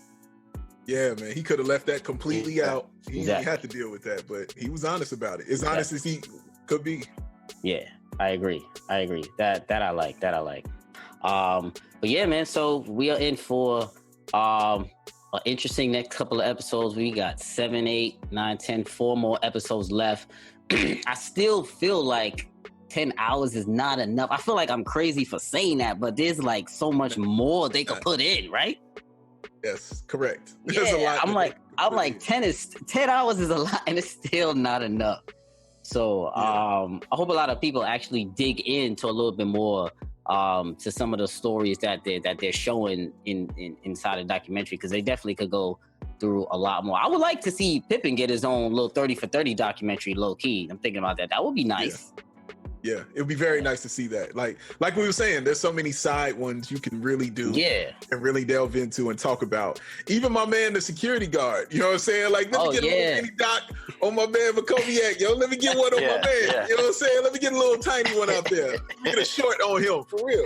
Yeah, man. He could have left that completely out. He had to deal with that, but he was honest about it. As honest as he could be. Yeah, I agree. That I like. But yeah, man. So we are in for an interesting next couple of episodes. We got 7, 8, 9, 10, 4 more episodes left. I still feel like 10 hours is not enough. I feel like I'm crazy for saying that, but there's like so much more they could put in, right? Yes, correct. Yeah, there's a lot. I'm like 10 hours is a lot, and it's still not enough. So I hope a lot of people actually dig into a little bit more to some of the stories that they're showing inside the documentary, because they definitely could go through a lot more. I would like to see Pippen get his own little 30 for 30 documentary, low key. I'm thinking about that. That would be nice. Yeah, it would be very nice to see that. Like we were saying, there's so many side ones you can really do and really delve into and talk about. Even my man, the security guard, you know what I'm saying? Like, let me get a little mini doc on my man Makoviak, yo. Let me get one on my man. Yeah. You know what I'm saying? Let me get a little tiny one out there. Let me get a short on him, for real.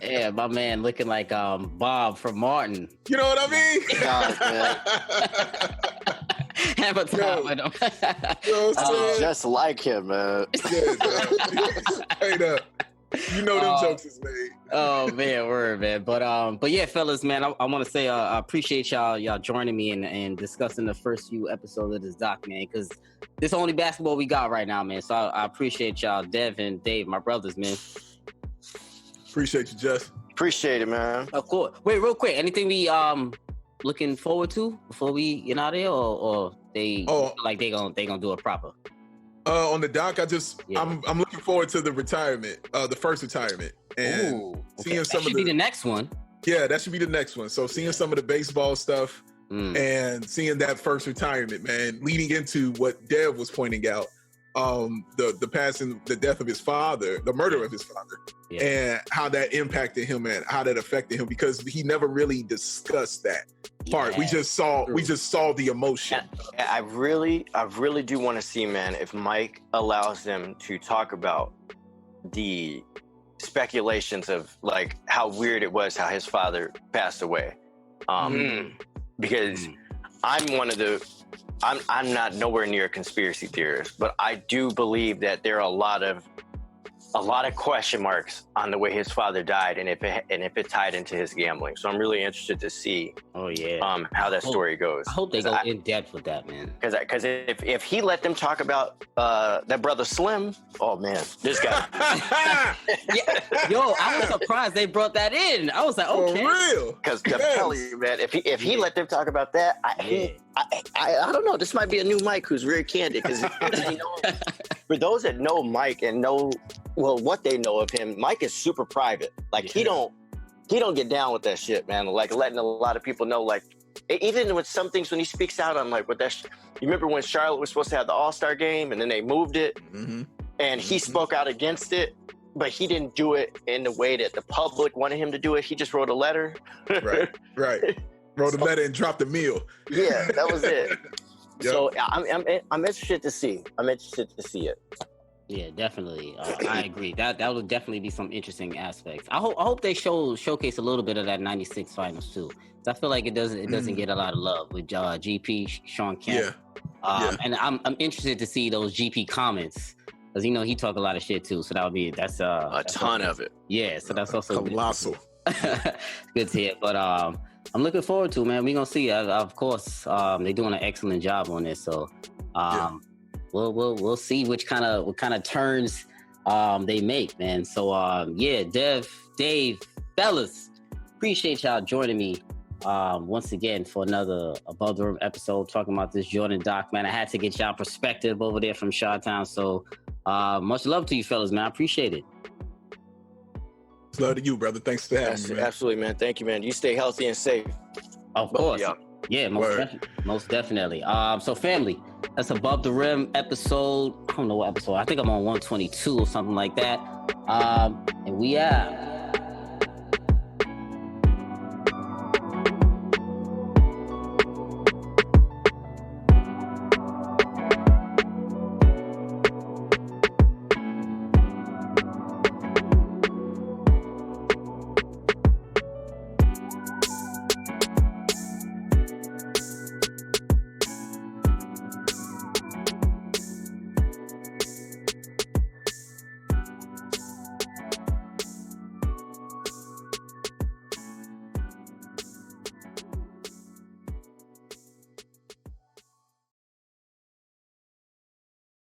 Yeah, my man looking like Bob from Martin. You know what I mean? Have a time with him. You know what I'm saying? Just like him, man. Yeah, straight up. You know them jokes is made. Oh man, word, man. But yeah, fellas, man, I want to say I appreciate y'all joining me and discussing the first few episodes of this doc, man, because this is the only basketball we got right now, man. So I appreciate y'all, Dev and Dave, my brothers, man. Appreciate you, Jess. Appreciate it, man. Of course. Wait, real quick, anything we looking forward to before we get out of here, or they like they gonna do it proper? On the doc, I'm looking forward to the retirement, the first retirement, and seeing some of the the next one. Yeah, that should be the next one. So seeing some of the baseball stuff and seeing that first retirement, man, leading into what Dev was pointing out, the passing, the death of his father, the murder of his father, and how that impacted him and how that affected him, because he never really discussed that part. We just saw the emotion. I really do want to see, man, if Mike allows them to talk about the speculations of like how weird it was how his father passed away. Because I'm not nowhere near a conspiracy theorist, but I do believe that there are a lot of question marks on the way his father died, and if it tied into his gambling. So I'm really interested to see how that story goes. I hope they go in depth with that, man. Because if he let them talk about that brother Slim, oh man, this guy. Yo, I was surprised they brought that in. I was like, okay, for real. Because I'm telling you, man, if he let them talk about that, I don't know. This might be a new Mike who's very candid. Because for those that know Mike and know what they know of him, Mike is super private. Like he don't get down with that shit, man. Like letting a lot of people know, like even with some things when he speaks out on like what that. You remember when Charlotte was supposed to have the All-Star game and then they moved it, and he spoke out against it, but he didn't do it in the way that the public wanted him to do it. He just wrote a letter. Right. Wrote a letter and dropped a meal. Yeah, that was it. Yep. So I'm interested to see. I'm interested to see it. Yeah, definitely. I agree. That would definitely be some interesting aspects. I hope they showcase a little bit of that '96 finals too. I feel like it doesn't get a lot of love with GP, Sean Kemp. And I'm interested to see those GP comments, because he talk a lot of shit too. So that's a ton of it. Yeah, so that's also colossal. Good to hear. But I'm looking forward to it, man. We're gonna see. Of course, they're doing an excellent job on this. So we'll see what kind of turns they make, man. So Dev, Dave, fellas, appreciate y'all joining me once again for another Above the Rim episode talking about this Jordan doc, man. I had to get y'all perspective over there from Chi-Town. So much love to you fellas, man. I appreciate it. Love to you, brother. Thanks for having me, man. Absolutely, man. Thank you, man. You stay healthy and safe. Of course. Yeah, most definitely. So family, that's Above the Rim episode. I don't know what episode. I think I'm on 122 or something like that. And we out.